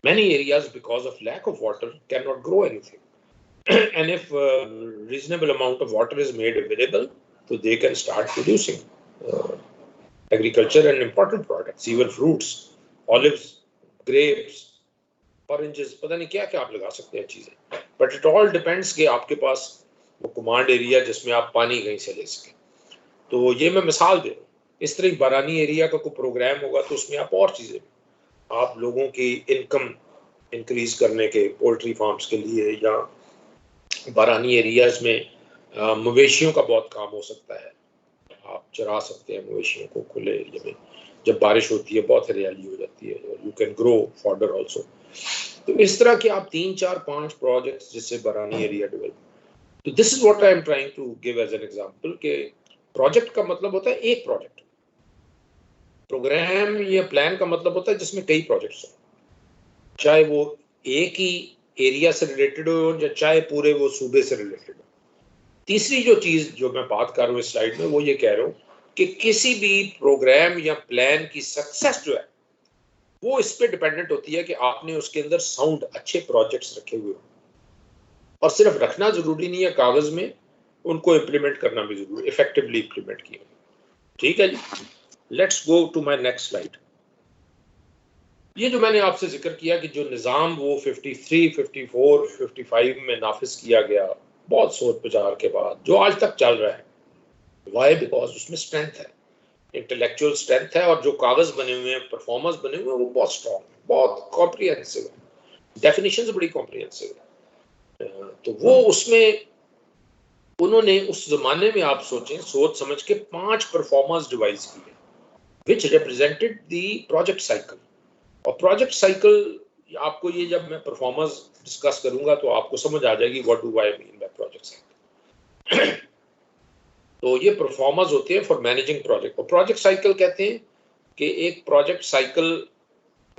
many areas because of lack of water cannot grow anything. And if reasonable amount of water is made available, so they can start producing agriculture and important products, even fruits, olives, grapes, oranges, पता नहीं क्या क्या आप लगा सकते हैं चीज़ें, but it all depends कि आपके पास वो कमांड एरिया जिसमें आप पानी कहीं से ले सकें। तो ये मैं मिसाल दे रहा हूँ। इस तरह बारानी एरिया का कोई प्रोग्राम होगा तो उसमें आप और चीज़ें, आप लोगों की इनकम इंक्रीज करने के, पोल्ट्री फार्म्स के लिए, या बारानी एरियाज में मवेशियों का बहुत काम हो सकता है, आप चरा सकते हैं मवेशियों को खुले एरिया में, जब बारिश होती है बहुत हरियाली हो जाती है, you can grow fodder also. तो इस तरह के आप 3-4-5 प्रोजेक्ट्स जिससे बारानी एरिया डेवलप, तो this is what I am trying to give as an example कि प्रोजेक्ट का मतलब होता है एक प्रोजेक्ट, प्रोग्राम या प्लान का मतलब होता है जिसमें कई प्रोजेक्ट्स हो, चाहे वो एक ही एरिया से रिलेटेड हो या चाहे पूरे वो सूबे से रिलेटेड हो। तीसरी जो चीज़ जो मैं बात कर रहा हूँ इस स्लाइड में, वो ये कह रहा हूँ कि किसी भी प्रोग्राम या प्लान की सक्सेस जो है वो इस पे डिपेंडेंट होती है कि आपने उसके अंदर साउंड अच्छे प्रोजेक्ट्स रखे हुए हो, और सिर्फ रखना जरूरी नहीं है कागज में, उनको इम्प्लीमेंट करना भी जरूरी, इफेक्टिवली इम्प्लीमेंट किया। ठीक है जी, let's go to my next slide. ये जो मैंने आपसे जिक्र किया कि जो निज़ाम वो 53, 54, 55 में नाफिज किया गया बहुत सोच विचार के बाद, जो आज तक चल रहा है, वाई? बिकॉज उसमें स्ट्रेंथ है, इंटेलेक्चुअल स्ट्रेंथ है, और जो कागज बने हुए हैं, परफॉर्मेंस बने हुए हैं, वो बहुत स्ट्रॉन्ग है, बहुत कॉम्प्रिहेंसिव है, डेफिनेशंस बड़ी कॉम्प्रिहेंसिव है। तो वो उसमें उन्होंने उस जमाने में, आप सोचें, सोच समझ के 5 परफॉर्मेंस डिवाइस किए विच रिप्रेजेंटेड द प्रोजेक्ट साइकिल। और प्रोजेक्ट साइकिल आपको, ये जब मैं परफॉर्मेंस डिस्कस करूंगा तो आपको समझ आ जाएगी what do I mean bye project cycle. तो ये परफॉर्मेंस होते हैं फॉर मैनेजिंग प्रोजेक्ट। और प्रोजेक्ट साइकिल कहते हैं कि एक प्रोजेक्ट साइकिल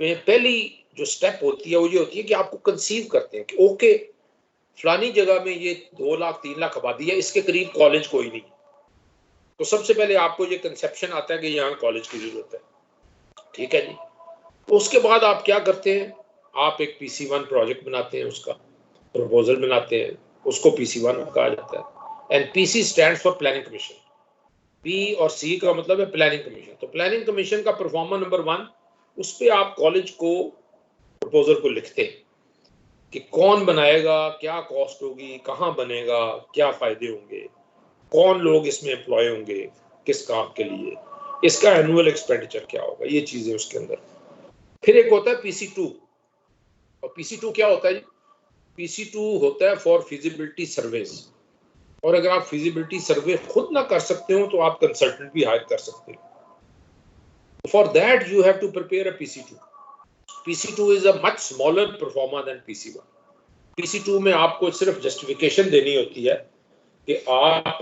में पहली जो स्टेप होती है वो ये होती है कि आपको कंसीव करते हैं कि ओके फलानी जगह में ये 2 लाख 3 लाख आबादी है, इसके करीब कॉलेज कोई नहीं, तो सबसे पहले आपको ये कंसेप्शन आता है कि यहाँ कॉलेज की जरूरत है। ठीक है जी, तो उसके बाद आप क्या करते हैं, आप एक PC1 प्रोजेक्ट बनाते हैं, उसका प्रपोजल बनाते हैं, उसको PC1 कहा जाता है। And PC stands for planning commission, P और C का मतलब है प्लानिंग कमीशन। तो प्लानिंग कमीशन का परफॉर्मा नंबर 1, उस पर आप कॉलेज को प्रपोजल को लिखते हैं कि कौन बनाएगा, क्या कॉस्ट होगी, कहाँ बनेगा, क्या फायदे होंगे, कौन लोग इसमें एम्प्लॉय होंगे, किस काम के लिए, इसका एनुअल एक्सपेंडिचर क्या होगा, ये चीजें उसके अंदर। फिर एक होता है PC2, और PC2 क्या होता है? PC2 होता है फॉर फिजिबिलिटी सर्वेज, और अगर आप फिजिबिलिटी सर्वे खुद ना कर सकते हो तो आप कंसल्टेंट भी हायर कर सकते हो। For that you have to prepare a PC2। PC2 is a much smaller proforma than PC1। PC2 में आपको सिर्फ जस्टिफिकेशन देनी होती है कि आप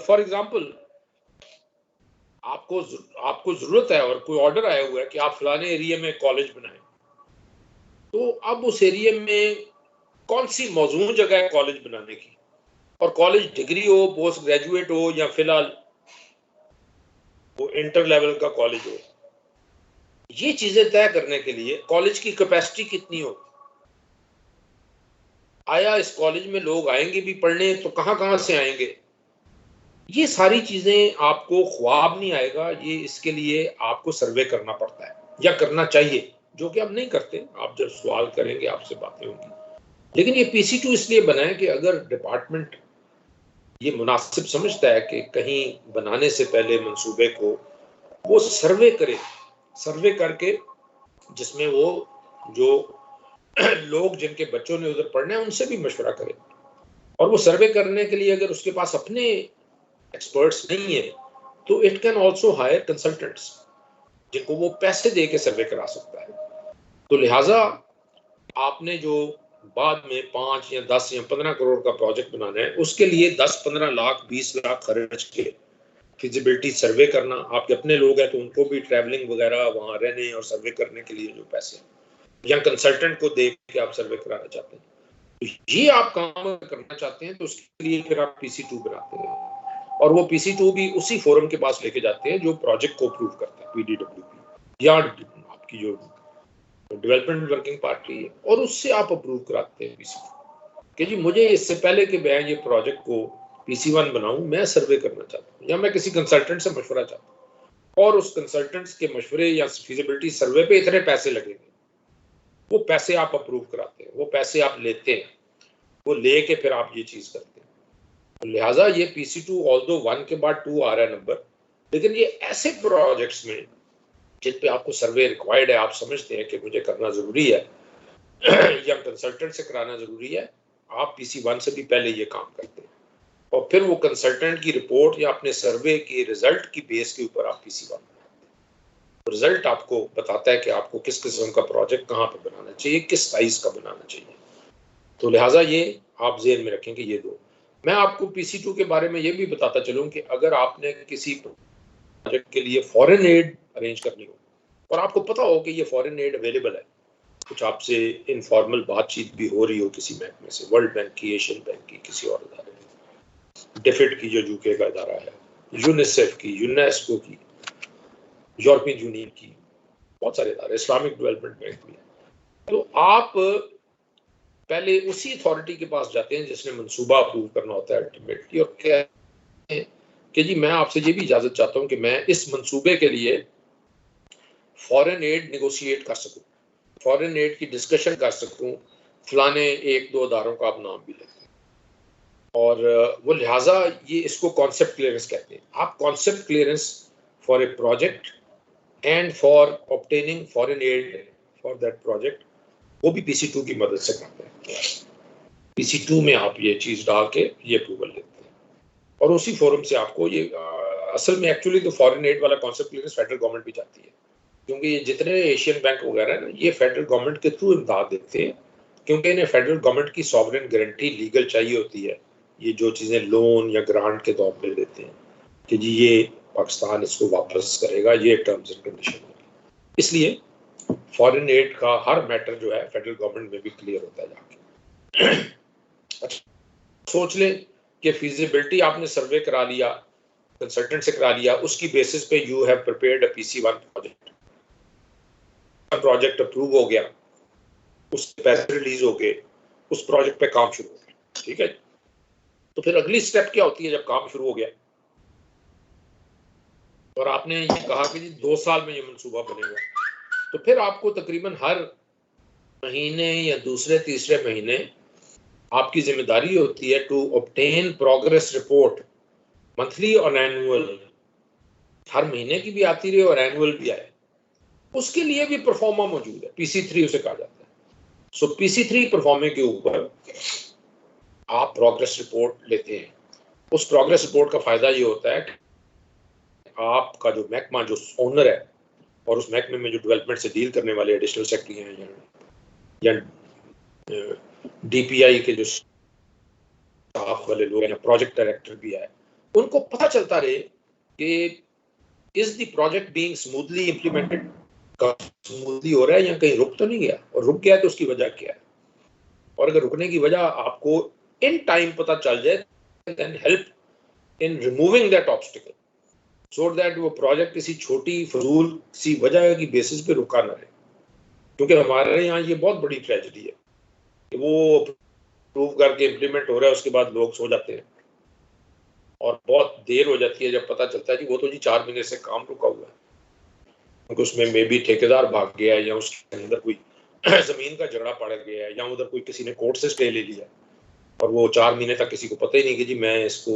फॉर एग्जांपल आपको जरूरत है और कोई ऑर्डर आया हुआ है कि आप फलाने एरिया में कॉलेज बनाएं, तो अब उस एरिया में कौन सी मौजूद जगह है कॉलेज बनाने की, और कॉलेज डिग्री हो, पोस्ट ग्रेजुएट हो, या फिलहाल वो इंटर लेवल का कॉलेज हो, ये चीजें तय करने के लिए कॉलेज की कैपेसिटी कितनी हो, आया इस कॉलेज में लोग आएंगे भी पढ़ने, तो कहाँ से आएंगे, ये सारी चीजें आपको ख्वाब नहीं आएगा, ये इसके लिए आपको सर्वे करना पड़ता है या करना चाहिए, जो कि आप नहीं करते। आप जब सवाल करेंगे आपसे बातें होंगी। लेकिन ये PC2 इसलिए बना है कि अगर डिपार्टमेंट ये मुनासिब समझता है कि कहीं बनाने से पहले मंसूबे को वो सर्वे करे, सर्वे करके जिसमें वो जो लोग जिनके बच्चों ने उधर पढ़ना है उनसे भी मशवरा करे, और वो सर्वे करने के लिए अगर उसके पास अपने एक्सपर्ट्स नहीं है तो it can also hire consultants जिनको वो पैसे दे के सर्वे करा सकता है। तो लिहाजा आपने जो बाद में 5 या 10 या 15 करोड़ का प्रोजेक्ट बनाना है, उसके लिए 10-15 लाख 20 लाख खर्च के फिजिबिलिटी सर्वे करना, आपके अपने लोग हैं तो उनको भी ट्रैवलिंग वगैरह वहाँ रहने और सर्वे करने के लिए जो पैसे, या कंसल्टेंट को दे के आप सर्वे कराना चाहते हैं, तो ये आप काम करना चाहते हैं तो उसके लिए फिर आप PC2 बनाते हैं, और वो PC2 भी उसी फोरम के पास लेके जाते हैं जो प्रोजेक्ट को अप्रूव करता है, PDWP या आपकी जो डेवलपमेंट वर्किंग पार्टी है, और उससे आप अप्रूव कराते हैं PC2 कि जी मुझे इससे पहले कि मैं ये प्रोजेक्ट को PC1 बनाऊं, मैं सर्वे करना चाहता हूँ या मैं किसी कंसल्टेंट से मशवरा चाहता हूँ, और उस कंसल्टेंट्स के मशवरे या फिजिबिलिटी सर्वे पे इतने पैसे लगेंगे, वो पैसे आप अप्रूव कराते हैं, वो पैसे आप लेते हैं, वो लेके फिर आप ये चीज करते हैं। तो लिहाजा ये PC2 ऑल्दो 1 के बाद 2 आ रहा है नंबर, लेकिन ये ऐसे प्रोजेक्ट्स में जिन पे आपको सर्वे रिक्वायर्ड है, आप समझते हैं कि मुझे करना जरूरी है या कंसल्टेंट से कराना जरूरी है, आप PC1 से भी पहले ये काम करते हैं, और फिर वो कंसल्टेंट की रिपोर्ट या अपने सर्वे के रिजल्ट की बेस के ऊपर आप PC1 बनाते हैं। रिजल्ट आपको बताता है कि आपको किस किस्म का प्रोजेक्ट कहाँ पे बनाना चाहिए, किस साइज का बनाना चाहिए। तो लिहाजा ये आप जेहन में रखें कि ये दो। मैं आपको PC2 के बारे में ये भी बताता चलूँ कि अगर आपने किसी प्रोजेक्ट के लिए फॉरेन एड अरेंज करनी हो और आपको पता हो कि ये फॉरेन एड अवेलेबल है, कुछ आपसे इनफॉर्मल बातचीत भी हो रही हो किसी बैंक में से, वर्ल्ड बैंक की, एशियन बैंक की, किसी और इदारे में, डेफिड की जो यूके का इदारा है, यूनिसेफ की, यूनेस्को की, यूरोपियन यूनियन की, बहुत सारे इदारे, इस्लामिक डेवलपमेंट बैंक भी है, तो आप पहले उसी अथॉरिटी के पास जाते हैं जिसने मंसूबा अप्रूव करना होता है अल्टीमेटली, और कहते हैं कि जी मैं आपसे ये भी इजाजत चाहता हूँ कि मैं इस मंसूबे के लिए फॉरेन एड नेगोशिएट कर सकूं, फॉरेन एड की डिस्कशन कर सकूं, फलाने 1-2 इदारों का आप नाम भी लेते हैं, और वो लिहाजा ये इसको कॉन्सेप्ट क्लियरेंस कहते हैं। आप concept clearance for a project and for obtaining foreign add for that project, वो भी PC2 की मदद से करते हैं। PC2 में आप ये चीज डाल के ये अप्रूवल लेते हैं, और उसी फोरम से आपको ये असल में एक्चुअली तो फॉरेन एड वाला कॉन्सेप्ट क्लियरेंस फेडरल गवर्नमेंट भी चाहती है, क्योंकि ये जितने एशियन बैंक वगैरह है ना, ये फेडरल गवर्नमेंट के थ्रू इमदाद देते हैं, क्योंकि इन्हें फेडरल गवर्नमेंट की सॉवरेन गारंटी लीगल चाहिए होती है, ये जो चीज़ें लोन या ग्रांट के तौर पे देते हैं कि जी ये पाकिस्तान इसको वापस करेगा, ये टर्म्स एंड कंडीशन है, इसलिए फॉरेन एड का हर मैटर जो है फेडरल गवर्नमेंट में भी क्लियर होता है जाके। सोच लें कि फिजिबिलिटी आपने सर्वे करा लिया, कंसल्टेंट से करा लिया, उसकी बेसिस पे you have prepared a PC1 project approve हो गया, उसके पैसे रिलीज हो गए, उस प्रोजेक्ट पे काम शुरू हो गया, ठीक है। तो फिर अगली स्टेप क्या होती है जब काम शुरू हो गया और आपने ये कहा कि जी 2 साल में ये मंसूबा बनेगा, तो फिर आपको तकरीबन हर महीने या दूसरे तीसरे महीने आपकी जिम्मेदारी होती है to obtain progress report, monthly और एनुअल, हर महीने की भी आती रही और एनुअल भी आए, उसके लिए भी परफॉर्मा मौजूद है, PC3 उसे कहा जाता है। सो PC3 परफॉर्मे के ऊपर आप प्रोग्रेस रिपोर्ट लेते हैं। उस प्रोग्रेस रिपोर्ट का फायदा ये होता है कि आपका जो महकमा जो ओनर है और उस महकमे में जो डेवलपमेंट से डील करने वाले एडिशनल सेक्रेटरी हैं या DPI के जो स्टाफ वाले लोग हैं, प्रोजेक्ट डायरेक्टर भी है, उनको पता चलता रहे कि is the project being smoothly implemented, smoothly हो रहा है या कहीं रुक तो नहीं गया, और रुक गया तो उसकी वजह क्या है, और अगर रुकने की वजह आपको इन टाइम पता चल जाए then help in removing that obstacle so that वो प्रोजेक्ट किसी छोटी फजूल सी वजह की बेसिस पे रुका ना रहे। क्योंकि हमारे यहाँ ये बहुत बड़ी ट्रेजेडी है कि वो अप्रूव करके इम्प्लीमेंट हो रहा है, उसके बाद लोग सो जाते हैं और बहुत देर हो जाती है जब पता चलता है कि वो तो जी 4 महीने से काम रुका हुआ है, क्योंकि उसमें मे बी ठेकेदार भाग गया है या उसके अंदर कोई जमीन का झगड़ा पड़ गया है या उधर कोई किसी ने कोर्ट से स्टे ले लिया और वो 4 महीने तक किसी को पता ही नहीं कि जी मैं इसको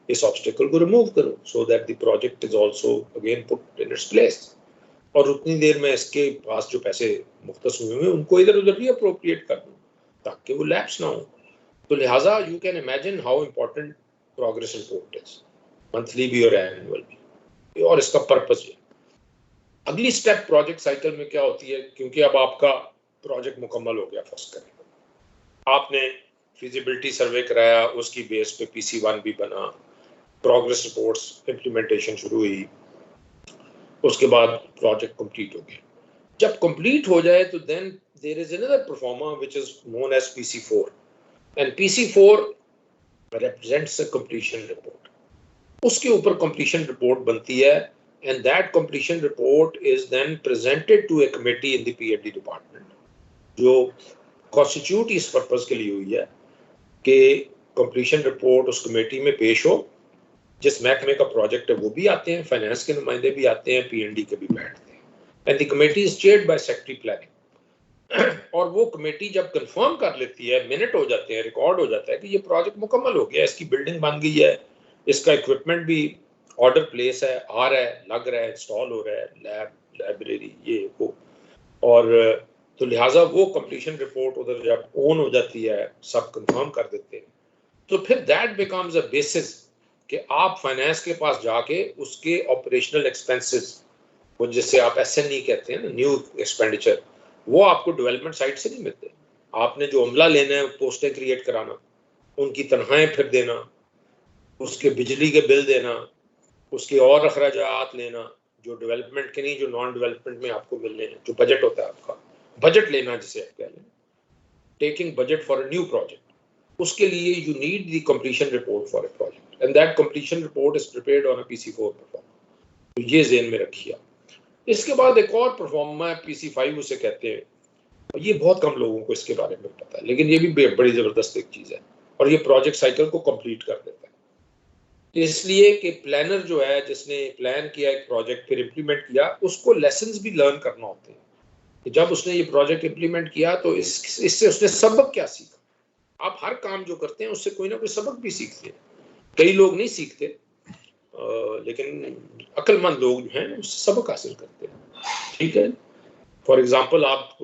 इस ऑब्स्टिकल को रिमूव करूं so that the project is also again put in its place, और उतनी देर में इसके पास जो पैसे मुख्तस हुए हैं उनको इधर उधर भी अप्रोप्रिएट कर दूं ताकि वो लैप्स ना हो। तो लिहाजा you can imagine how important progress report is, monthly भी और एनुअल भी। और इसका पर्पस है। अगली स्टेप प्रोजेक्ट साइकिल में क्या होती है, क्योंकि अब आपका प्रोजेक्ट मुकम्मल हो गया, फर्स्ट करें आपने फिजिबिलिटी सर्वे कराया, उसकी बेस पे PC1 भी बना, प्रोग्रेस रिपोर्ट्स, इम्प्लीमेंटेशन शुरू हुई, उसके बाद प्रोजेक्ट कंप्लीट हो गया। जब कंप्लीट हो जाए तो then there is another proforma which is known as PC4 and PC4 represents a completion report. उसके ऊपर completion report बनती है and that completion report is then presented to a committee in the P&D department जो constitute इस purpose के लिए हुई है कि completion report उस कमेटी में पेश हो। जिस महकमे का प्रोजेक्ट है वो भी आते हैं, फाइनेंस के नुमाइंदे भी आते हैं, P&D के भी बैठते हैं and the committee is chaired by secretary planning. और वो कमेटी जब कंफर्म कर लेती है, मिनट हो जाते हैं, रिकॉर्ड हो जाता है कि ये प्रोजेक्ट मुकम्मल हो गया, इसकी बिल्डिंग बन गई है, इसका इक्विपमेंट भी ऑर्डर प्लेस है, आ रहा है, लग रहा है, इंस्टॉल हो रहा है, लैब, लाइब्रेरी, ये वो, और तो लिहाजा वो कंप्लीशन रिपोर्ट उधर जब ऑन हो जाती है, सब कंफर्म कर देते हैं, तो फिर दैट बिकम्स अ बेसिस कि आप फाइनेंस के पास जाके उसके ऑपरेशनल एक्सपेंसेस, वो जिससे आप SNE कहते हैं ना, न्यू एक्सपेंडिचर, वो आपको डेवलपमेंट साइट से नहीं मिलते। आपने जो अमला लेना है, पोस्टें क्रिएट कराना, उनकी तनख्वाहें फिर देना, उसके बिजली के बिल देना, उसके और अखराजात लेना, जो डेवलपमेंट के नहीं, जो नॉन डेवलपमेंट में आपको मिलने हैं, जो बजट होता है आपका, बजट लेना जिसे आप कह लें, taking budget for a new project, उसके लिए you need the completion report for a project and that completion report is prepared on a PC4 pro forma. तो ये ज़हन में रखिए। इसके बाद एक और परफॉर्मा है, PC5 उसे कहते हैं, और ये बहुत कम लोगों को इसके बारे में पता है, लेकिन ये भी बड़ी ज़बरदस्त एक चीज़ है और ये प्रोजेक्ट साइकिल को कंप्लीट कर देता है। इसलिए कि प्लानर जो है, जिसने प्लान किया एक प्रोजेक्ट, फिर इम्प्लीमेंट किया, उसको लेसन्स भी लर्न करना होते हैं कि जब उसने ये प्रोजेक्ट इम्प्लीमेंट किया तो इससे उसने सबक क्या सीखा। आप हर काम जो करते हैं उससे कोई ना कोई सबक भी सीखते हैं। कई लोग नहीं सीखते, लेकिन अक्लमंद लोग जो हैं उससे सबक हासिल करते हैं। ठीक है, फॉर एग्जांपल आप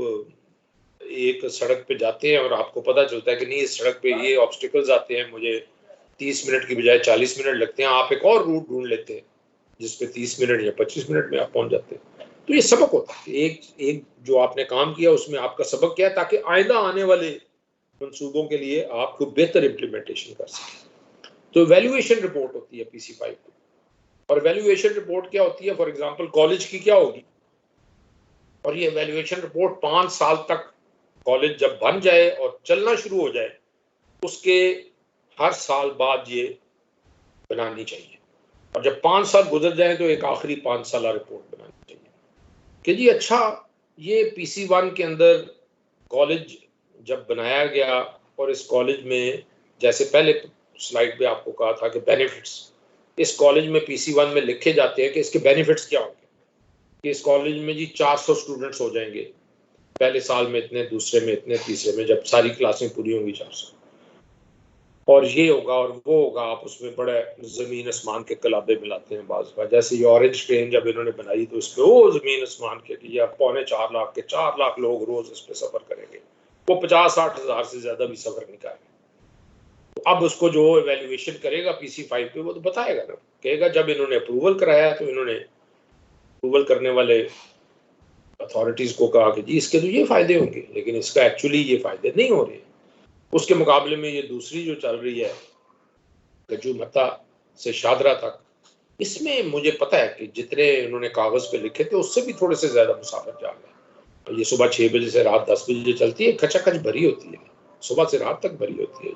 एक सड़क पे जाते हैं और आपको पता चलता है कि नहीं, इस सड़क पे ये ऑब्स्टिकल्स आते हैं, मुझे 30 मिनट की बजाय 40 मिनट लगते हैं, आप एक और रूट ढूंढ लेते हैं जिसपे 30 मिनट या 25 मिनट में आप पहुंच जाते हैं। तो ये सबक होता है, एक जो आपने काम किया उसमें आपका सबक क्या है, ताकि आइंदा आने वाले मंसूबों के लिए आपको बेहतर इम्प्लीमेंटेशन कर सकें। तो वैल्यूएशन रिपोर्ट होती है PC5 की। और वैल्यूएशन रिपोर्ट क्या होती है, फॉर एग्जांपल कॉलेज की क्या होगी, और ये वैल्यूएशन रिपोर्ट 5 साल तक कॉलेज जब बन जाए और चलना शुरू हो जाए, उसके हर साल बाद ये बनानी चाहिए। और जब 5 साल गुजर जाए तो एक आखिरी 5 साल रिपोर्ट बनानी चाहिए कि जी अच्छा, ये PC1 के अंदर कॉलेज जब बनाया गया और इस कॉलेज में, जैसे पहले स्लाइड पे आपको कहा था कि बेनिफिट्स, इस कॉलेज में PC1 में लिखे जाते हैं कि इसके बेनिफिट्स क्या होंगे, कि इस कॉलेज में जी 400 स्टूडेंट्स हो जाएंगे, पहले साल में इतने, दूसरे में इतने, तीसरे में, जब सारी क्लासें पूरी होंगी 400, और ये होगा और वो होगा। आप उसमें बड़े ज़मीन आसमान के कलाबे मिलाते हैं बाज़ बार, जैसे ये ऑरेंज ट्रेन जब इन्होंने बनाई तो इसमें वो ज़मीन आसमान के कि या 4.25 लाख के 4 लाख लोग रोज़ इस पर सफ़र करेंगे, वो 50-60 हज़ार से ज़्यादा भी सफ़र नहीं करेंगे। तो अब उसको जो एवेल्युएशन करेगा PC5 पे, वो तो बताएगा ना, कहेगा जब इन्होंने अप्रूवल कराया तो इन्होंने अप्रूवल करने वाले अथॉरिटीज़ को कहा कि जी इसके तो ये फ़ायदे होंगे, लेकिन इसका एक्चुअली ये फ़ायदे नहीं हो रहे। उसके मुकाबले में ये दूसरी जो चल रही है गजू मता से शादरा तक, इसमें मुझे पता है कि जितने उन्होंने कागज़ पे लिखे थे उससे भी थोड़े से ज़्यादा मुसाफिर जा रहे हैं। और ये सुबह 6 बजे से रात 10 बजे चलती है, खचाखच भरी होती है, सुबह से रात तक भरी होती है।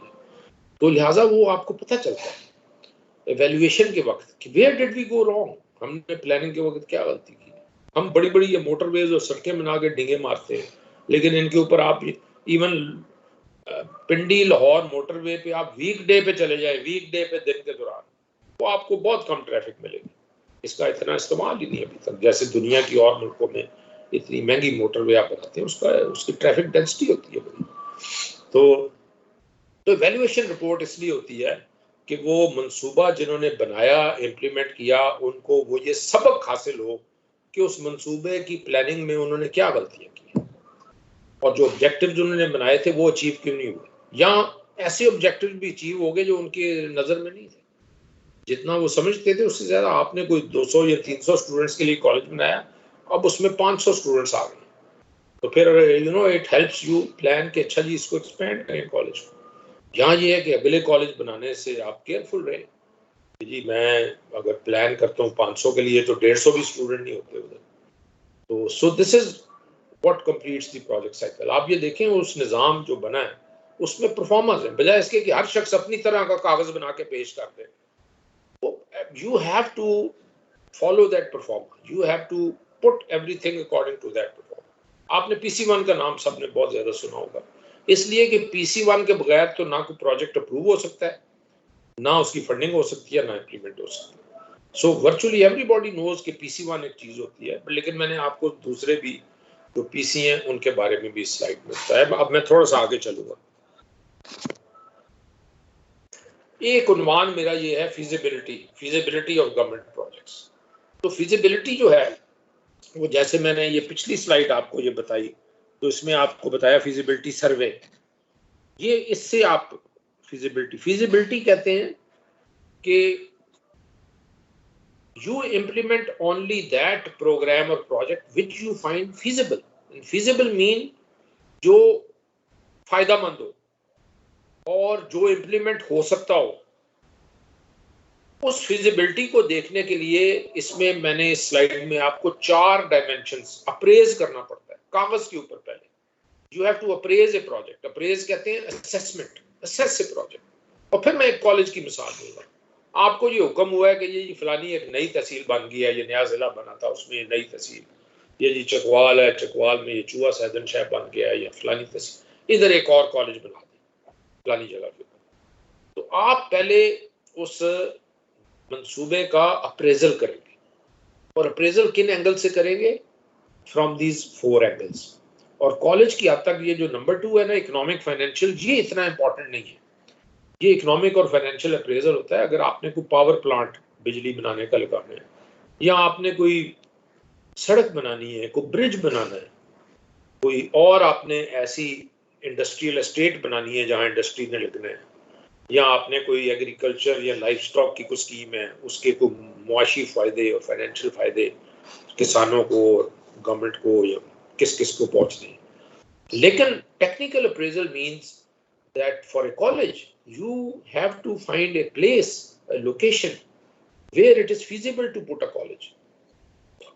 तो लिहाजा वो आपको पता चलता है एवेल्युएशन के वक्त कि where did we go wrong, हमने प्लानिंग के वक्त क्या गलती की। हम बड़ी बड़ी ये मोटरवेज और सड़कें बना के डिंगे मारते हैं, लेकिन इनके ऊपर आप इवन पिंडी लाहौर मोटरवे पे आप वीकडे पे चले जाए, वीकडे पे दिन के दौरान, तो आपको बहुत कम ट्रैफिक मिलेगी। इसका इतना इस्तेमाल ही नहीं अभी तक, जैसे दुनिया की और मुल्कों में इतनी महंगी मोटरवे आप बनाते हैं, उसकी ट्रैफिक डेंसिटी होती है बड़ी। तो वैल्यूएशन रिपोर्ट इसलिए होती है कि वो मंसूबा जिन्होंने बनाया, इम्प्लीमेंट किया, उनको वो ये सबक हासिल हो कि उस मंसूबे की प्लानिंग में उन्होंने क्या गलतियां की और जो ऑब्जेक्टिव उन्होंने बनाए थे वो अचीव क्यों नहीं हुए, या ऐसे ऑब्जेक्टिव भी अचीव हो गए जो उनके नज़र में नहीं थे। जितना वो समझते थे उससे ज़्यादा आपने कोई 200 या 300 स्टूडेंट्स के लिए कॉलेज बनाया, अब उसमें 500 स्टूडेंट्स आ गए, तो फिर you know it helps you plan कि अच्छा जी इसको एक्सपेंड करें कॉलेज को। यहाँ ये है कि अगले कॉलेज बनाने से आप केयरफुल रहें कि जी मैं अगर प्लान करता हूँ 500 के लिए तो 150 भी स्टूडेंट नहीं होते उधर। तो so this is what completes the project cycle. आप ये देखें उस निज़ाम जो बना है उसमें परफॉर्मेंस है, बजाय इसके कि हर शख्स अपनी तरह का कागज बना के पेश कर दे। You have to follow that performance. You have to put everything according to that performance. आपने PC1 का नाम सबने बहुत ज्यादा सुना होगा, इसलिए कि PC1 के बगैर तो ना कोई प्रोजेक्ट अप्रूव हो सकता है, ना उसकी फंडिंग हो सकती है, ना इम्प्लीमेंट हो सकती है। सो वर्चुअली एवरीबॉडी नोज कि PC1 एक चीज होती है, लेकिन मैंने आपको दूसरे भी जो PC हैं उनके बारे में भी स्लाइड में बताया। अब मैं थोड़ा सा आगे चलूंगा। एक उन्वान मेरा ये है फिजिबिलिटी ऑफ गवर्नमेंट प्रोजेक्ट्स। तो फिजिबिलिटी जो है वो, जैसे मैंने ये पिछली स्लाइड आपको ये बताई, तो इसमें आपको बताया फिजिबिलिटी सर्वे, ये इससे आप फिजिबिलिटी कहते हैं कि you implement only that programme और project which you find feasible. Feasible mean जो फायदामंद हो और जो इम्प्लीमेंट हो सकता हो। उस फिजिबिलिटी को देखने के लिए इसमें मैंने इस स्लाइड में आपको 4 डायमेंशंस अप्रेज करना पड़ता है कागज के ऊपर। पहले you have to appraise a project. Appraise कहते हैं असेसमेंट, असेस ए प्रोजेक्ट। और फिर मैं एक कॉलेज की मिसाल दूंगा। आपको ये हुक्म हुआ है कि ये फलानी एक नई तहसील बन गई है, ये नया जिला बना था उसमें नई तहसील, ये जी चकवाल है, चकवाल में ये चूहा सैदन शाह बन गया है, या फलानी तहसील, इधर एक और कॉलेज बना दी फलानी जगह पे। तो आप पहले उस मंसूबे का अप्रेजल करेंगे, और अप्रेजल किन एंगल से करेंगे? From these 4 angles. और कॉलेज की हद तक ये जो नंबर 2 है ना, इकोनॉमिक फाइनेंशियल, ये इतना इंपॉर्टेंट नहीं है। ये इकोनॉमिक और फाइनेंशियल अप्रेजल होता है अगर आपने कोई पावर प्लांट बिजली बनाने का लगाना है, या आपने कोई सड़क बनानी है, कोई ब्रिज बनाना है, कोई और आपने ऐसी इंडस्ट्रियल एस्टेट बनानी है जहां इंडस्ट्री ने लगना है, या आपने कोई एग्रीकल्चर या लाइफ स्टॉक की कोई स्कीम है, उसके कोई मुआशी फायदे और फाइनेंशियल फायदे किसानों को, गवर्नमेंट को, या किस किस को पहुंचते हैं। लेकिन technical appraisal means that for a college you have to find a place, a location where it is feasible to put a college.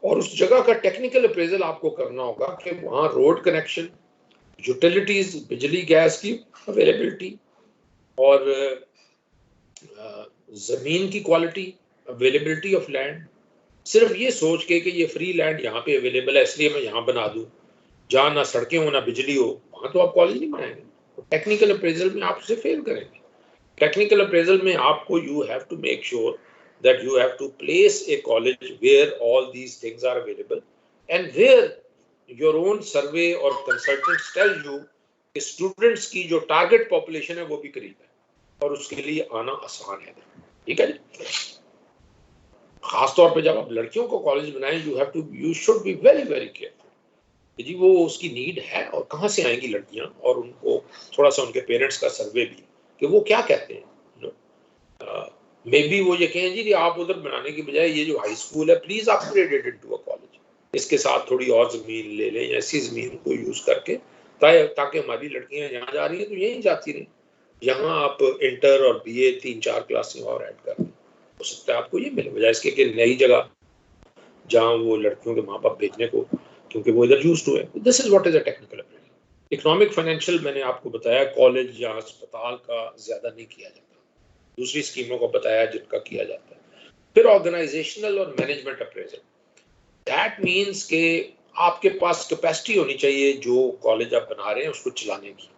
और उस जगह का टेक्निकल अप्रेजल आपको करना होगा कि वहाँ रोड कनेक्शन, यूटिलिटीज, बिजली गैस की अवेलेबिलिटी, और ज़मीन की क्वालिटी, अवेलेबिलिटी ऑफ लैंड। सिर्फ ये सोच के कि ये फ्री लैंड यहाँ पे अवेलेबल है इसलिए मैं यहाँ बना दूँ, जहाँ ना सड़कें हो ना बिजली हो, वहाँ तो आप कॉलेज नहीं बनाएंगे। टेक्निकल अप्रेजल में आप उसे फेल करेंगे। टेक्निकल अप्रेजल में आपको you have to make sure that you have to place a college where all these things are available and where your own survey और कंसल्टेंट्स टेल यू कि students की जो टारगेट पॉपुलेशन है वो भी करीब है और उसके लिए आना आसान है। ठीक है जी। खासतौर पे जब आप लड़कियों को कॉलेज बनाएं, you should be very very careful जी वो उसकी नीड है और कहाँ से आएंगी लड़कियां, और उनको थोड़ा सा उनके पेरेंट्स का सर्वे भी कि वो क्या कहते हैं। मे बी वो ये कहें जी आप उधर बनाने की बजाय ये जो हाई स्कूल है please upgrade it into a college, इसके साथ थोड़ी और जमीन ले लें, ऐसी जमीन को यूज करके ताकि हमारी लड़कियां यहाँ जा रही हैं तो यहीं जाती रहें, यहाँ आप इंटर और BA 3-4 क्लासें और ऐड कर दें, हो सकता है आपको ये मिले, बजाय इसके कि नई जगह जहाँ वो लड़कियों के माँ बाप भेजने को, क्योंकि वो इधर यूज्ड टू है। This is what is a technical appraisal. Economic financial मैंने आपको बताया कॉलेज या अस्पताल का ज्यादा नहीं किया जाता, दूसरी स्कीमों को बताया जिनका किया जाता है। फिर ऑर्गेनाइजेशनल और मैनेजमेंट अप्रेजल, दैट मीन्स के आपके पास कैपेसिटी होनी चाहिए जो कॉलेज आप बना रहे हैं उसको चलाने की,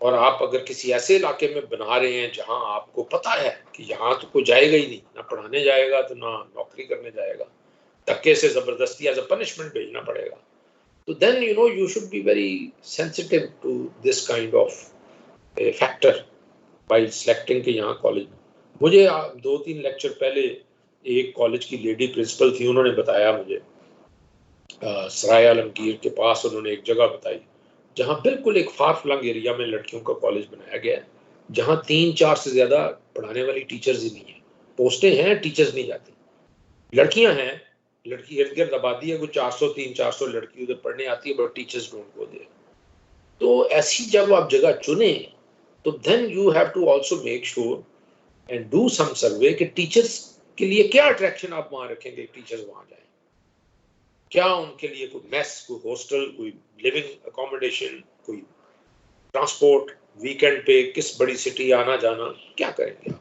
और आप अगर किसी ऐसे इलाके में बना रहे हैं जहां आपको पता है कि यहाँ तो कोई जाएगा ही नहीं, ना पढ़ाने जाएगा तो ना नौकरी करने जाएगा, धक्के से जबरदस्ती एज अ पनिशमेंट भेजना पड़ेगा, तो then you should be very sensitive to this kind of a factor while selecting कि यहाँ कॉलेज। मुझे 2-3 लेक्चर पहले एक कॉलेज की लेडी प्रिंसिपल थी, उन्होंने बताया मुझे सराय आलमगीर के पास उन्होंने एक जगह बताई जहाँ बिल्कुल एक फार फ्लंग एरिया में लड़कियों का कॉलेज बनाया गया है, जहाँ 3-4 से ज्यादा पढ़ाने वाली टीचर्स ही नहीं है, पोस्टें हैं, टीचर्स नहीं जाती। लड़कियां हैं, लड़की इर्द गिर्द आबादी है, कोई 400 लड़की उधर पढ़ने आती है, but teachers don't go there. तो ऐसी जब आप जगह चुने तो then you have to also make sure and do some survey कि टीचर्स के लिए क्या अट्रैक्शन आप वहां रखेंगे, टीचर्स वहां जाए, क्या उनके लिए कोई मेस, कोई हॉस्टल, कोई लिविंग अकोमोडेशन, कोई ट्रांसपोर्ट, वीकेंड पे किस बड़ी सिटी आना जाना, क्या करेंगे आप?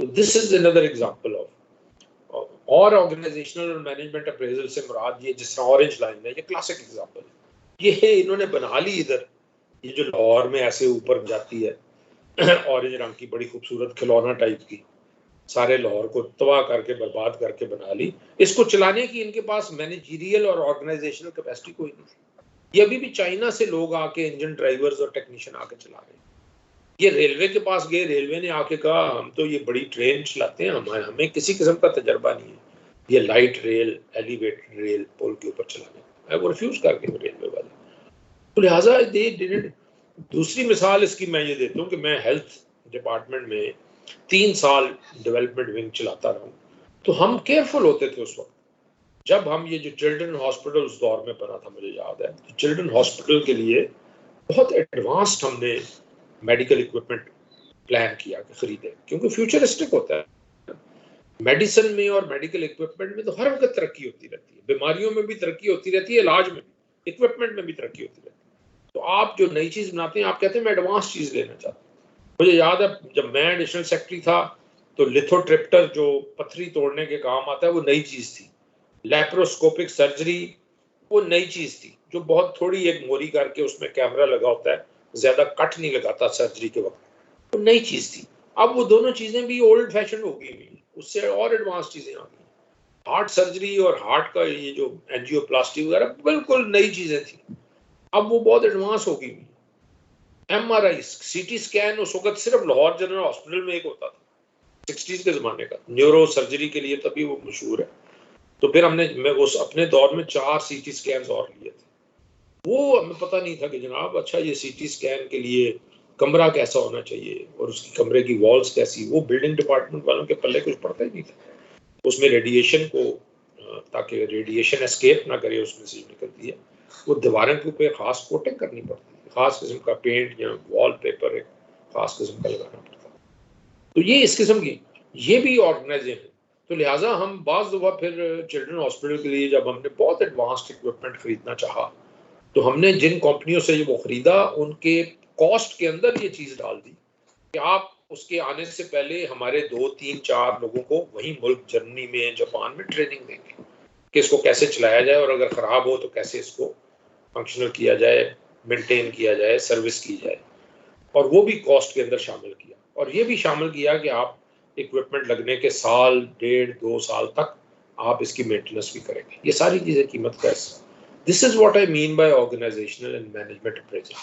तो this is another example of और ऑर्गेनाइजेशनल और मैनेजमेंट अप्रेजल से मुराद ये जिस तरह ऑरेंज लाइन है, ये क्लासिक एग्जांपल है। ये इन्होंने बना ली इधर, ये जो लाहौर में ऐसे ऊपर जाती है ऑरेंज रंग की बड़ी खूबसूरत खिलौना टाइप की, सारे लाहौर को तबाह करके बर्बाद करके बना ली। इसको चलाने की इनके पास मैनेजरियल और ऑर्गेनाइजेशनल कैपेसिटी कोई नहीं। ये अभी भी चाइना से लोग आके इंजन ड्राइवर्स और टेक्नीशियन आके चला रहे हैं। ये रेलवे के पास गए, रेलवे ने आके कहा हम तो ये बड़ी ट्रेन चलाते हैं, हमें किसी किस्म का तजर्बा नहीं है ये लाइट रेल, एलिवेटेड रेल पुल के ऊपर चलाने, वो रिफ्यूज कर गए रेलवे वाले। तो लिहाजा दे डिडंट। दूसरी मिसाल इसकी मैं ये देता हूँ कि मैं हेल्थ डिपार्टमेंट में 3 साल डेवलपमेंट विंग चलाता रहा हूँ, तो हम केयरफुल होते थे उस वक्त जब हम ये जो चिल्ड्रन हॉस्पिटल उस दौर में बना था, मुझे याद है, तो चिल्ड्रन हॉस्पिटल के लिए बहुत एडवांस्ड हमने मेडिकल इक्विपमेंट प्लान किया कि खरीदे, क्योंकि फ्यूचरिस्टिक होता है। मेडिसिन में और मेडिकल इक्विपमेंट में तो हर वक्त तरक्की होती रहती है, बीमारियों में भी तरक्की होती रहती है, इलाज में भी, इक्विपमेंट में भी तरक्की होती रहती है। तो आप जो नई चीज़ बनाते हैं, आप कहते हैं मैं एडवांस चीज़ लेना चाहता हूँ। मुझे याद है जब मैं एडिशनल सेक्रेटरी था तो लिथोट्रिप्टर जो पत्थरी तोड़ने के काम आता है वो नई चीज़ थी। लैप्रोस्कोपिक सर्जरी वो नई चीज़ थी, जो बहुत थोड़ी एक मोरी करके उसमें कैमरा लगा होता है, ज़्यादा कट नहीं लगाता सर्जरी के वक्त, वो नई चीज़ थी। अब वो दोनों चीज़ें भी ओल्ड फैशन हो गई, उससे और एडवांस चीज़ें आ गई। हार्ट सर्जरी और हार्ट का ये जो एंजियोप्लास्टी वगैरह बिल्कुल नई चीज़ें थी, अब वो बहुत एडवांस हो गई। MRI, CT स्कैन उस वक्त सिर्फ लाहौर जनरल हॉस्पिटल में एक होता था, 60s के ज़माने का, न्यूरो सर्जरी के लिए तभी वो मशहूर है। तो फिर मैं उस अपने दौर में 4 CT स्कैन और लिए थे। वो हमें पता नहीं था कि जनाब अच्छा ये CT स्कैन के लिए कमरा कैसा होना चाहिए और उसकी कमरे की वॉल्स कैसी, वो बिल्डिंग डिपार्टमेंट वालों के पल्ले कुछ पड़ता ही नहीं था। उसमें रेडिएशन को, ताकि रेडिएशन एस्केप ना करे, उसमें से निकलती है, वो दीवारों के ऊपर खास कोटिंग करनी पड़ती है, खास किस्म का पेंट या वॉल पेपर एक खास किस्म का लगाना पड़ता है। तो ये इस किस्म की ये भी ऑर्गेनाइजेशन है। तो लिहाजा हम बाज़ दफ़ा फिर चिल्ड्रन हॉस्पिटल के लिए जब हमने बहुत एडवांस्ड इक्विपमेंट खरीदना चाहा, तो हमने जिन कंपनियों से वो खरीदा उनके कॉस्ट के अंदर ये चीज़ डाल दी कि आप उसके आने से पहले हमारे 2, 3, 4 लोगों को वही मुल्क जर्मनी में, जापान में ट्रेनिंग देंगे कि इसको कैसे चलाया जाए और अगर ख़राब हो तो कैसे इसको फंक्शनल किया जाए, मेंटेन किया जाए, सर्विस की जाए। और वो भी कॉस्ट के अंदर शामिल किया, और ये भी शामिल किया कि आप इक्विपमेंट लगने के साल, 1.5, 2 साल तक आप इसकी मेंटेनेंस भी करेंगे। ये सारी चीज़ें कीमत का हिस्सा। This is what I mean by organisational and management appraisal,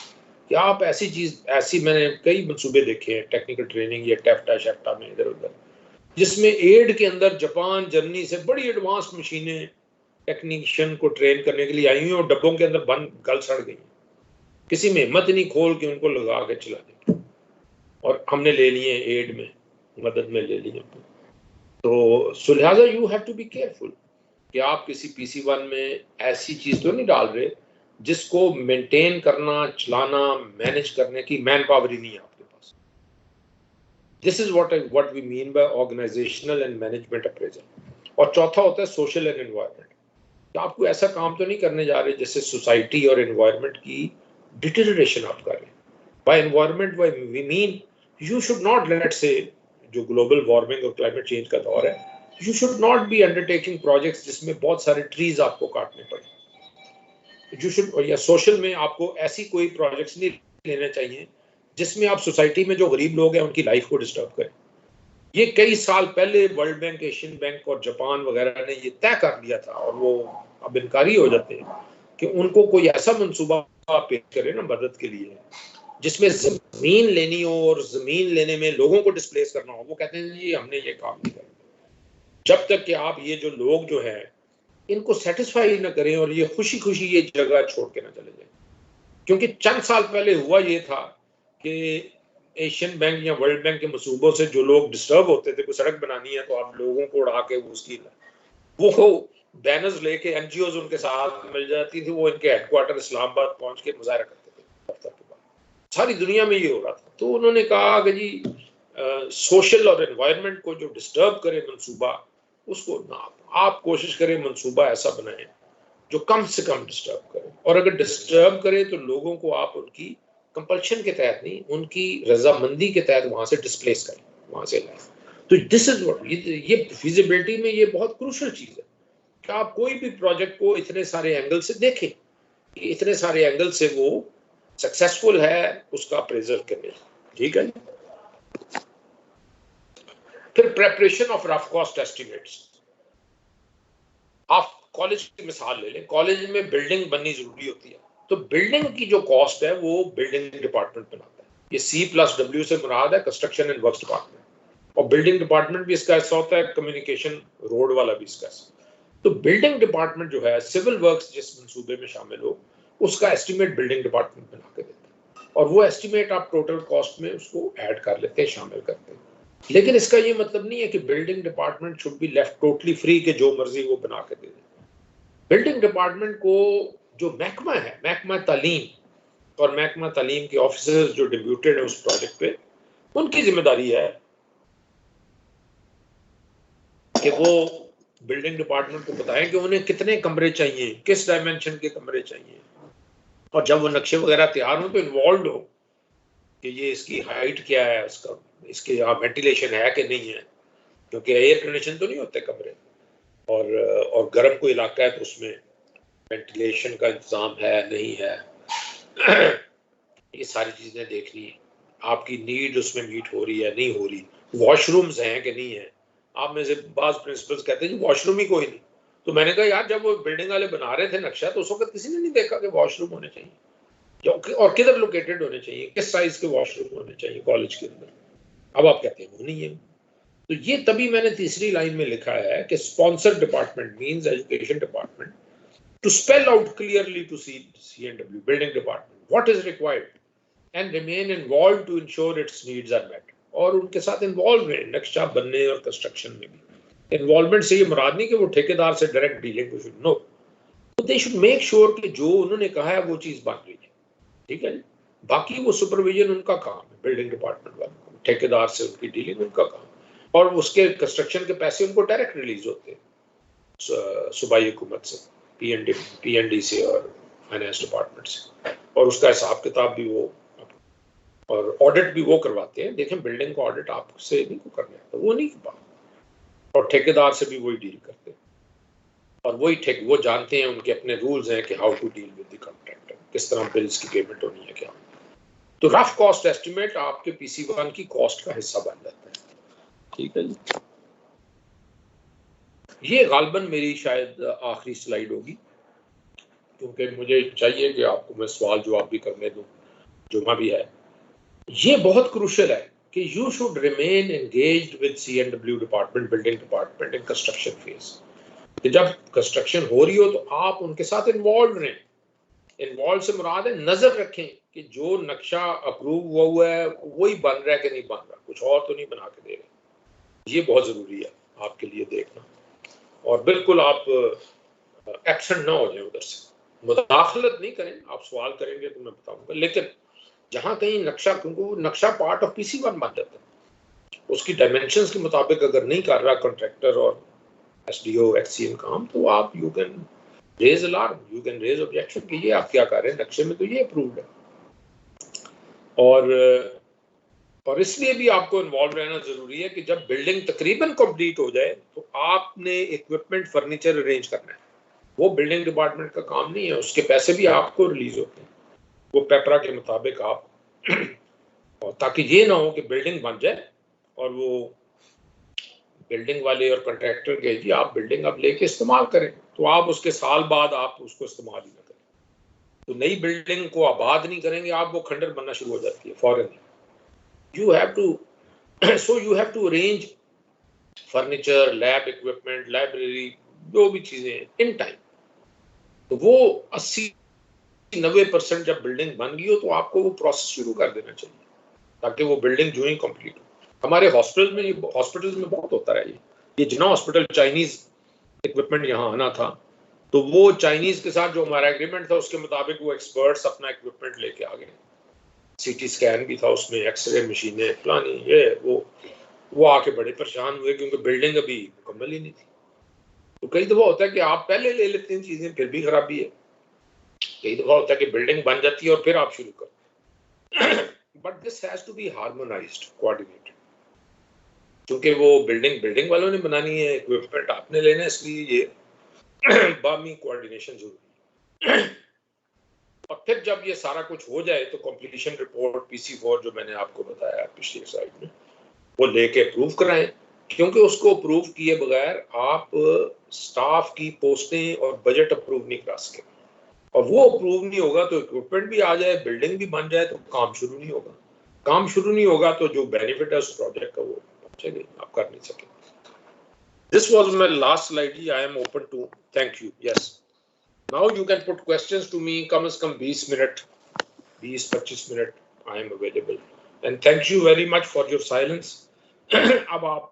कि आप ऐसी चीज़, ऐसी मैंने कई मंसूबे देखे हैं टेक्निकल ट्रेनिंग या टेफ्टा शेफ्टा में इधर उधर, जिसमें एड के अंदर जापान, जर्मनी से बड़ी एडवांस मशीनें टेक्नीशियन को ट्रेन करने के लिए आई हुई और डब्बों के अंदर बंद गल सड़ गई, किसी में हिम्मत नहीं खोल के उनको लगा के चलाने की, और हमने ले लिए एड में, मदद में ले लिए। तो लिहाजा you have to be careful कि आप किसी PC1 में ऐसी चीज़ तो नहीं डाल रहे जिसको मेंटेन करना, चलाना, मैनेज करने की मैन पावर ही नहीं है आपके पास। This is what we mean by organisational and management appraisal. और चौथा होता है सोशल एंड एनवायरनमेंट। तो आपको ऐसा काम तो नहीं करने जा रहे जिससे सोसाइटी और एनवायरनमेंट की डिटेरियोरेशन आप कर रहे हैं। By environment we mean you should not, let's say जो ग्लोबल वार्मिंग और क्लाइमेट चेंज का दौर है, you should not be undertaking projects जिसमें बहुत सारे ट्रीज आपको काटने पड़े। यू शुड, या सोशल में आपको ऐसी कोई प्रोजेक्ट्स नहीं लेने चाहिए जिसमें आप सोसाइटी में जो गरीब लोग हैं उनकी लाइफ को डिस्टर्ब करें। ये कई साल पहले वर्ल्ड बैंक, एशियन बैंक और जापान वगैरह ने ये तय कर लिया था, और वो अब इनकारी हो जाते हैं कि उनको कोई ऐसा मंसूबा पेश करे ना मदद के लिए जिसमें जमीन लेनी हो और जमीन लेने में लोगों को डिस्प्लेस करना हो। वो कहते हैं जी हमने ये काम नहीं करना जब तक कि आप ये जो लोग जो हैं इनको सेटिस्फाई ना करें और ये खुशी खुशी ये जगह छोड़ के ना चले जाएं। क्योंकि चंद साल पहले हुआ ये था कि एशियन बैंक या वर्ल्ड बैंक के मंसूबों से जो लोग डिस्टर्ब होते थे, कोई सड़क बनानी है तो आप लोगों को उड़ा के उसकी वो बैनर्स लेके एनजीओ उनके साथ मिल जाती थी, वो इनके हेडक्वार्टर इस्लामाबाद पहुंच के मुजाहरा करते थे दफ्तर के बाद। सारी दुनिया में ये हो रहा था। तो उन्होंने कहा कि जी सोशल और एनवायरनमेंट को जो डिस्टर्ब करे मंसूबा, उसको ना आप कोशिश करें मंसूबा ऐसा बनाएं जो कम से कम डिस्टर्ब करे, और अगर डिस्टर्ब करे तो लोगों को आप उनकी कंपल्शन के तहत नहीं, उनकी रजामंदी के तहत वहां से डिस्प्लेस करें, वहां से लाएं। तो दिस इज व्हाट, ये फिजिबिलिटी में ये बहुत क्रूशियल चीज है कि आप कोई भी प्रोजेक्ट को इतने सारे एंगल से देखें, इतने सारे एंगल से वो सक्सेसफुल है, उसका अप्रेजल करें। ठीक है। फिर preparation of rough cost estimates. आप कॉलेज की मिसाल ले लें, कॉलेज में बिल्डिंग बननी जरूरी होती है, तो बिल्डिंग की जो कॉस्ट है वो बिल्डिंग डिपार्टमेंट बनाता है। ये C+W से मुराद है कंस्ट्रक्शन एंड वर्क्स डिपार्टमेंट, और बिल्डिंग डिपार्टमेंट भी इसका हिस्सा होता है, कम्युनिकेशन रोड वाला भी इसका हिस्सा। तो बिल्डिंग डिपार्टमेंट जो है, सिविल वर्क्स जिस मंसूबे में शामिल हो, उसका एस्टिमेट बिल्डिंग डिपार्टमेंट बना के देता है, और वो एस्टिमेट आप टोटल कॉस्ट में उसको ऐड कर लेते हैं, शामिल करते हैं। लेकिन इसका ये मतलब नहीं है कि building department should be left totally free के जो मर्जी वो बना के दे दे। बिल्डिंग डिपार्टमेंट को जो महकमा है, महकमा तालीम और महकमा तालीम के ऑफिसर्स जो डिप्यूटेड है उस प्रोजेक्ट पे, उनकी जिम्मेदारी है कि वो बिल्डिंग डिपार्टमेंट को बताएं कि उन्हें कितने कमरे चाहिए, किस डायमेंशन के कमरे चाहिए, और जब वो नक्शे वगैरह तैयार हो तो इन्वॉल्व हो कि ये इसकी हाइट क्या है, उसका इसके यहाँ वेंटिलेशन है कि नहीं है, क्योंकि एयर कंडीशन तो नहीं होते कमरे, और गर्म कोई इलाका है तो उसमें वेंटिलेशन का इंतजाम है नहीं है। ये सारी चीजें देखनी है, आपकी नीड उसमें मीट हो रही है नहीं हो रही, वॉशरूम्स हैं कि नहीं है। आप में से बाज प्रिंसिपल्स कहते हैं वॉशरूम ही कोई नहीं, तो मैंने कहा यार जब वो बिल्डिंग वाले बना रहे थे नक्शा तो उस वक्त किसी ने नहीं देखा कि वॉशरूम होने चाहिए और किधर लोकेटेड होने चाहिए, किस साइज के वॉशरूम होने चाहिए कॉलेज के अंदर। अब आप कहते हैं वो नहीं है। तो ये तभी मैंने तीसरी लाइन में लिखा है कि sponsor department means education department to spell out clearly to C&W building department what is required and remain involved to ensure its needs are met, और उनके साथ इन्वॉल्व रहे नक्शा बनने और कंस्ट्रक्शन में भी। इन्वॉल्वमेंट से ये मुराद नहीं कि वो ठेकेदार से डायरेक्ट डीलिंग को शुड नो, तो दे शुड मेक श्योर कि जो उन्होंने कहा है वो चीज बन रही है। ठीक है। बाकी वो सुपरविजन उनका काम है, बिल्डिंग डिपार्टमेंट वालों को, ठेकेदार से उनकी डीलिंग उनका काम, और उसके कंस्ट्रक्शन के पैसे उनको डायरेक्ट रिलीज होते हैं सूबाई हुकूमत से, PND से और फाइनेंस डिपार्टमेंट से, और उसका हिसाब किताब भी वो और ऑडिट भी वो करवाते हैं। देखें बिल्डिंग का ऑडिट आपसे नहीं को करना है, तो वो नहीं कर, और ठेकेदार से भी वही डील करते हैं, और वही वो जानते हैं, उनके अपने रूल्स हैं कि how to deal with the contractor, किस तरह बिल्स की पेमेंट होनी है क्या। तो रफ कॉस्ट एस्टिमेट आपके PC1 की कॉस्ट का हिस्सा बन जाता है। ठीक है जी। ये गालबन मेरी शायद आखिरी स्लाइड होगी, क्योंकि मुझे चाहिए कि आपको मैं सवाल जवाब भी करने दूं, जो भी है। ये बहुत क्रूशियल है कि you should remain engaged with C&W department, building department in construction phase. कि जब कंस्ट्रक्शन हो रही हो तो आप उनके साथ इन्वॉल्व रहें। इन्वॉल्व से मुराद है नजर रखें कि जो नक्शा अप्रूव हुआ है वही बन रहा है कि नहीं बन रहा, कुछ और तो नहीं बना के दे रहे। ये बहुत जरूरी है आपके लिए देखना, और बिल्कुल आप एब्सेंट ना हो जाए उधर से, मुदाखलत नहीं करें। आप सवाल करेंगे तो मैं बताऊंगा, लेकिन जहां कहीं नक्शा, क्योंकि नक्शा पार्ट ऑफ PC1 बन जाता है, उसकी डायमेंशंस के मुताबिक अगर नहीं कर रहा कॉन्ट्रैक्टर और SDO XCM काम, तो आप you can raise alarm, you can raise objection कि ये आप क्या कर रहे हैं, नक्शे में तो ये अप्रूव्ड है। और इसलिए भी आपको इन्वॉल्व रहना जरूरी है कि जब बिल्डिंग तकरीबन कंप्लीट हो जाए तो आपने इक्विपमेंट फर्नीचर अरेंज करना है। वो बिल्डिंग डिपार्टमेंट का काम नहीं है, उसके पैसे भी आपको रिलीज होते हैं वो पेपरा के मुताबिक आप और ताकि ये ना हो कि बिल्डिंग बन जाए और वो बिल्डिंग वाले और कॉन्ट्रैक्टर कहे जी आप बिल्डिंग अब लेके इस्तेमाल करें, तो आप उसके साल बाद आप उसको इस्तेमाल ही ना करें, तो नई बिल्डिंग को आबाद नहीं करेंगे आप, वो खंडर बनना शुरू हो जाती है फौरन। You have to, so you have to arrange furniture, lab equipment, library, जो भी चीजें इन टाइम। तो वो 80-90% जब बिल्डिंग बन गई हो तो आपको वो प्रोसेस शुरू कर देना चाहिए, ताकि वो बिल्डिंग जो ही कंप्लीट हो। हमारे हॉस्पिटल्स में बहुत होता है ये जिन्ना हॉस्पिटल चाइनीज इक्विपमेंट यहाँ आना था, तो वो चाइनीज के साथ जो हमारा एग्रीमेंट था उसके मुताबिक वो एक्सपर्ट्स अपना इक्विपमेंट लेके आ गए। सीटी स्कैन भी था उसमें, एक्सरे मशीनें फलानी ये वो आके बड़े परेशान हुए क्योंकि बिल्डिंग अभी मुकम्मल ही नहीं थी। तो कई दफा होता है कि आप पहले ले लेते हैं चीजें फिर भी खराबी है, कई दफा होता है कि बिल्डिंग बन जाती है और फिर आप शुरू करते। But this has to be harmonised, coordinated, क्योंकि वो बिल्डिंग वालों ने बनानी है, इक्विपमेंट आपने लेना है, इसलिए ये बामी कोऑर्डिनेशन जरूरी है। और फिर जब ये सारा कुछ हो जाए तो कंप्लीशन रिपोर्ट PC4 जो मैंने आपको बताया पिछली स्लाइड में, वो लेके अप्रूव कराएं, क्योंकि उसको अप्रूव किए बगैर आप स्टाफ की पोस्टें और बजट अप्रूव नहीं करा सके। और वो अप्रूव नहीं होगा तो इक्विपमेंट भी आ जाए, बिल्डिंग भी बन जाए, तो काम शुरू नहीं होगा। काम शुरू नहीं होगा तो जो बेनिफिट है उस प्रोजेक्ट का वो चलिए आप कर नहीं सके। This was my last slide. I am open to, thank you. Yes, now you can put questions to me, कम से कम 20 minute, 20-25 minute I am available, and thank you very much for your silence. अब आप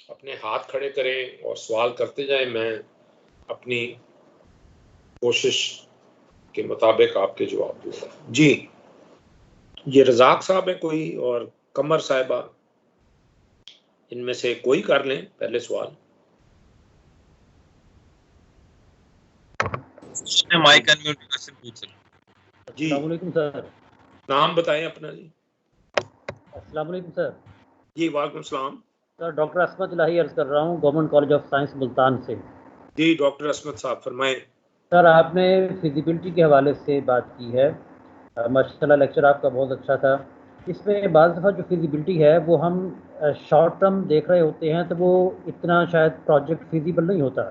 अपने हाथ खड़े करें और सवाल करते जाएं, मैं अपनी कोशिश के मुताबिक आपके जवाब दूंगा। जी, ये रजाक साहब हैं कोई, और कमर साहिबा, इनमें से कोई कर लें पहले सवाल। माइक अनम्यूट क्वेश्चन पूछ सकते जी, अस्सलाम वालेकुम सर। नाम बताएं अपना। जी, अस्सलाम वालेकुम सर। जी वालेकुम सलाम। सर डॉक्टर असमत इलाही अर्ज कर रहा हूँ, government college of science Multan से। जी डॉक्टर असमत साहब फरमाएं। सर आपने फिजिबिलिटी के हवाले से बात की है, माशाल्लाह लेक्चर आपका बहुत अच्छा था। इसमें बाज़ दफ़ा जो फिजिबिलिटी है वो हम शॉर्ट टर्म देख रहे होते हैं तो वो इतना शायद प्रोजेक्ट फिजिबल नहीं होता,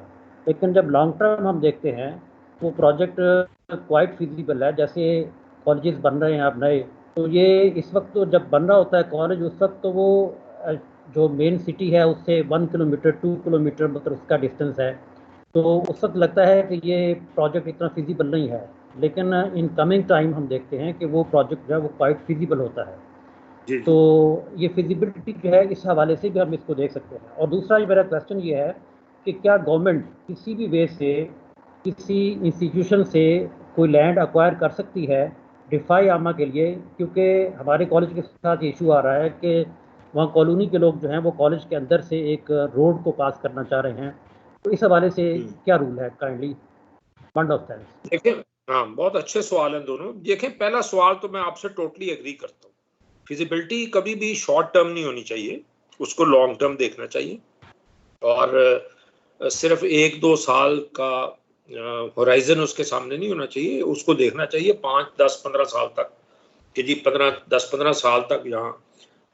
लेकिन जब लॉन्ग टर्म हम देखते हैं वो प्रोजेक्ट क्वाइट फिजिबल है। जैसे कॉलेजेस बन रहे हैं अब नए, तो ये इस वक्त तो जब बन रहा होता है कॉलेज उस वक्त तो वो जो मेन सिटी है उससे 1 किलोमीटर 2 किलोमीटर मतलब उसका डिस्टेंस है, तो उस वक्त लगता है कि ये प्रोजेक्ट इतना फिजिबल नहीं है। लेकिन इन कमिंग टाइम हम देखते हैं कि वो प्रोजेक्ट जो है वो क्वाइट फिजिबल होता है। जी, तो ये फिजिबिलिटी जो है इस हवाले से भी हम इसको देख सकते हैं। और दूसरा मेरा क्वेश्चन ये है कि क्या गवर्नमेंट किसी भी वे से किसी इंस्टीट्यूशन से कोई लैंड अक्वायर कर सकती है डिफाई आमा के लिए, क्योंकि हमारे कॉलेज के साथ इशू आ रहा है कि वहाँ कॉलोनी के लोग जो हैं वो कॉलेज के अंदर से एक रोड को पास करना चाह रहे हैं। तो इस हवाले से क्या रूल है, काइंडली बंड ऑफ थैंक्स। देखें, हाँ बहुत अच्छे सवाल हैं दोनों। देखें, पहला सवाल तो मैं आपसे टोटली एग्री करता हूँ, फिजिबिलिटी कभी भी शॉर्ट टर्म नहीं होनी चाहिए, उसको लॉन्ग टर्म देखना चाहिए। और सिर्फ 1-2 साल का होराइजन उसके सामने नहीं होना चाहिए, उसको देखना चाहिए 5, 10, 15 साल तक कि जी 10-15 साल तक यहाँ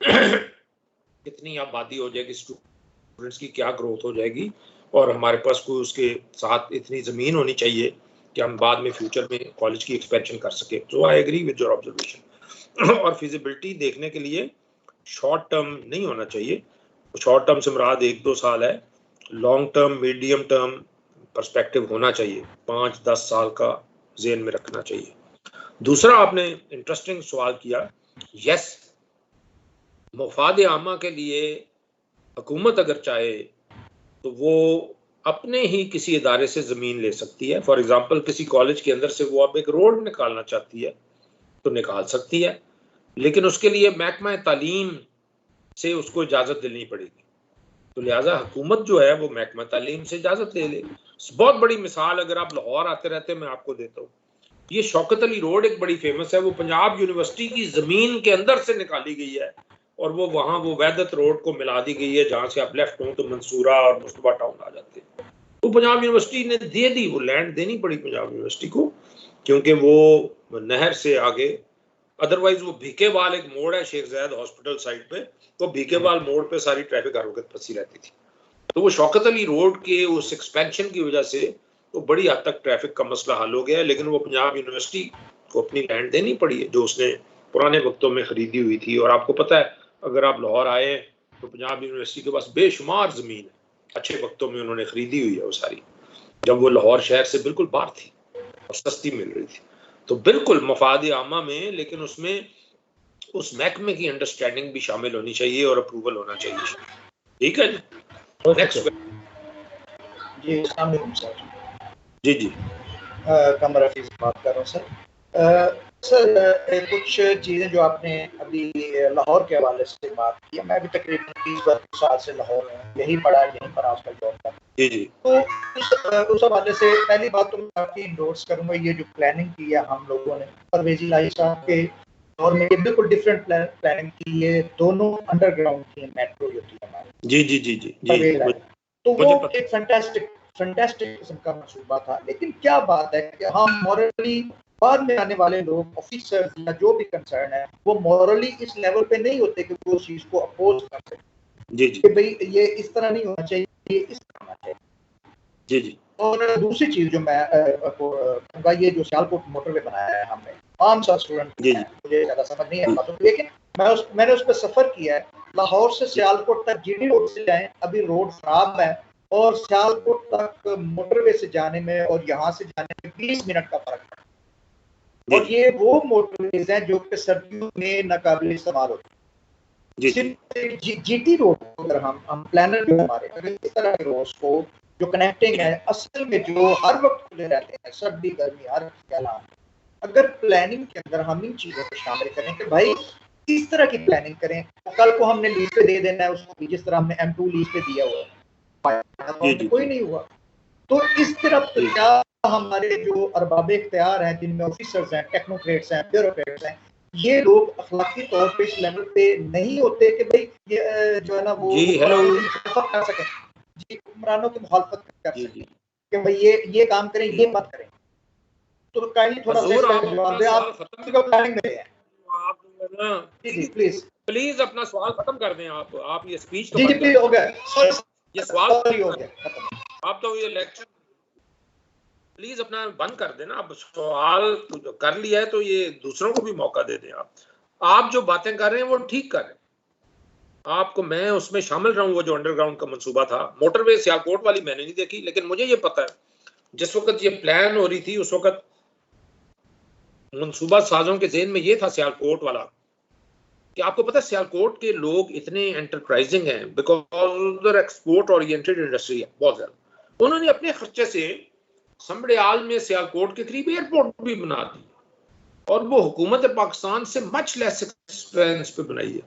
कितनी आबादी हो जाएगी, स्टूडेंट्स की क्या ग्रोथ हो जाएगी, और हमारे पास कोई उसके साथ इतनी ज़मीन होनी चाहिए कि हम बाद में फ्यूचर में कॉलेज की एक्सपेंशन कर सके। तो I agree with your observation. और फिजिबिलिटी देखने के लिए शॉर्ट टर्म नहीं होना चाहिए। शॉर्ट टर्म से मुराद 1-2 साल है, long term medium term perspective होना चाहिए, 5-10 साल का ज़हन में रखना चाहिए। दूसरा आपने इंटरेस्टिंग सवाल किया। यस, मुफाद आमा के लिए हुकूमत अगर चाहे तो वो अपने ही किसी इदारे से ज़मीन ले सकती है। फॉर एग्जांपल किसी कॉलेज के अंदर से वो अब एक रोड निकालना चाहती है तो निकाल सकती है, लेकिन उसके लिए महकमा तालीम से उसको इजाज़त देनी पड़ेगी। तो लिहाजा हुकूमत जो है वो महकमा तालीम से इजाज़त ले ले। बहुत बड़ी मिसाल अगर आप लाहौर आते रहते मैं आपको देता हूँ, ये शौकत अली रोड एक बड़ी फेमस है, वो पंजाब यूनिवर्सिटी की ज़मीन के अंदर से निकाली गई है और वो वहाँ वो वैदत रोड को मिला दी गई है, जहाँ से आप लेफ्ट हो तो मंसूरा और मुस्तफा टाउन आ जाते हैं। तो पंजाब यूनिवर्सिटी ने दे दी, वो लैंड देनी पड़ी पंजाब यूनिवर्सिटी को, क्योंकि वो नहर से आगे, अदरवाइज वो भीकेवाल एक मोड़ है शेख ज़ायद हॉस्पिटल साइड पे, तो भीकेवाल मोड़ पे सारी ट्रैफिक हरकत फंसी रहती थी। तो वो शौकत अली रोड के उस एक्सपेंशन की वजह से तो बड़ी हद तक ट्रैफिक का मसला हल हो गया है, लेकिन वो पंजाब यूनिवर्सिटी को अपनी लैंड देनी पड़ी है जो उसने पुराने वक्तों में खरीदी हुई थी। और आपको पता है अगर आप लाहौर आए तो पंजाब यूनिवर्सिटी के पास बेशुमार ज़मीन है, अच्छे वक्तों में उन्होंने खरीदी हुई है वो सारी, जब वो लाहौर शहर से बिल्कुल बाहर थी और सस्ती मिल रही थी। तो बिल्कुल मफाद आमा में, लेकिन उसमें उस महकमे की अंडरस्टैंडिंग भी शामिल होनी चाहिए और अप्रूवल होना चाहिए। ठीक है जी, नेक्स्ट। जी अस्सलाम वालेकुम सर। जी जी कमर हफीज बात कर रहा हूँ सर। सर कुछ चीज़ें जो आपने अभी लाहौर के हवाले से बात की, मैं भी तकरीबन 20-22 साल से लाहौर में यही पढ़ा, यहीं पर आजकल जॉब करता हूँ। जी जी। तो उस हवाले से पहली बात तो मैं आपकी इंडोर्स करूँगा, ये जो प्लानिंग की है हम लोगों ने परवेज़ इलाही साहब के दौर में, ये बिल्कुल डिफरेंट प्लानिंग की, ये दोनों अंडरग्राउंड थी मेट्रो जो थी हमारी। जी जी जी जी जी। तो वो एक फैंटास्टिक किस्म का मंसूबा था। लेकिन क्या बात है कि हम मॉरली बाद में आने वाले लोग, ऑफिसर्स या जो भी कंसर्न है, वो मॉरली इस लेवल पे नहीं होते कि वो उस चीज को अपोज कर सके। जी जी। कि भाई ये इस तरह नहीं होना चाहिए, ये इस तरह होना चाहिए। जी जी। और दूसरी चीज जो मैं कहूँगा, ये जो सियालकोट मोटरवे बनाया है हमने, आम सा स्टूडेंट, मुझे ज्यादा समझ नहीं है बातों, लेकिन मैंने उस पर सफर किया है। लाहौर से सियालकोट तक जीडी रोड से जाएं, अभी रोड खराब है, और सियालकोट तक मोटरवे से जाने में और यहाँ से जाने में 20 मिनट का फर्क है। और ये वो मोटरवेज हैं जो कि सर्दियों में नाकाबिल इस्तेमाल होती है। जीटी रोड अगर हम प्लानर जो हमारे, अगर इस तरह के रोड्स को जो कनेक्टिंग है, असल में जो हर वक्त खुले रहते हैं, सर्दी गर्मी हर हालात, अगर प्लानिंग के अंदर हम इन चीजों को शामिल करें कि भाई इस तरह की प्लानिंग करें, तो कल को हमने लीज पे दे देना है उसको, जिस तरह हमने M2 लीज पे दिया हुआ है, कोई नहीं हुआ। तो इस तरफ क्या हमारे जो अरबाब इख्तियार हैं, जिनमें ऑफिसर्स हैं, टेक्नोक्रेट्स हैं, ब्यूरोक्रेट्स हैं, ये लोग अखलाकी तौर पे इस लेवल पे नहीं होते कि भाई ये जो है ना वो मुखालफत कर सकें, जी हुक्मरानों की मुखालफत कर सकें कि भाई ये काम करें, ये मत करें। तो काइंडली थोड़ा सा जवाब दें, आप प्लानिंग में हैं। प्लीज अपना सवाल खत्म कर दें। आप ये स्पीच जी प्लीज हो गया, ये सवाल हो गया, आप तो ये लेक्चर प्लीज अपना बंद कर देना। आप सवाल कर लिया है तो ये दूसरों को भी मौका दे दें। आप जो बातें कर रहे हैं वो ठीक कर रहे हैं। आपको मैं उसमें शामिल रहा हूँ। वो जो अंडरग्राउंड का मंसूबा था, मोटरवे सियालकोट वाली मैंने नहीं देखी, लेकिन मुझे ये पता है जिस वक्त ये प्लान हो रही थी उस वक्त मंसूबा साजों के ज़हन में ये था सियालकोट वाला, कि आपको पता है सियालकोट के लोग इतने एंटरप्राइजिंग हैं बिकॉज उधर एक्सपोर्ट ओरिएंटेड इंडस्ट्री है बहुत ज्यादा। उन्होंने अपने खर्चे से समड़ियाल में सियालकोट के करीब एयरपोर्ट भी बना दी, और वो हुकूमत पाकिस्तान से मच लेस एक्सपेंस पे बनाई है,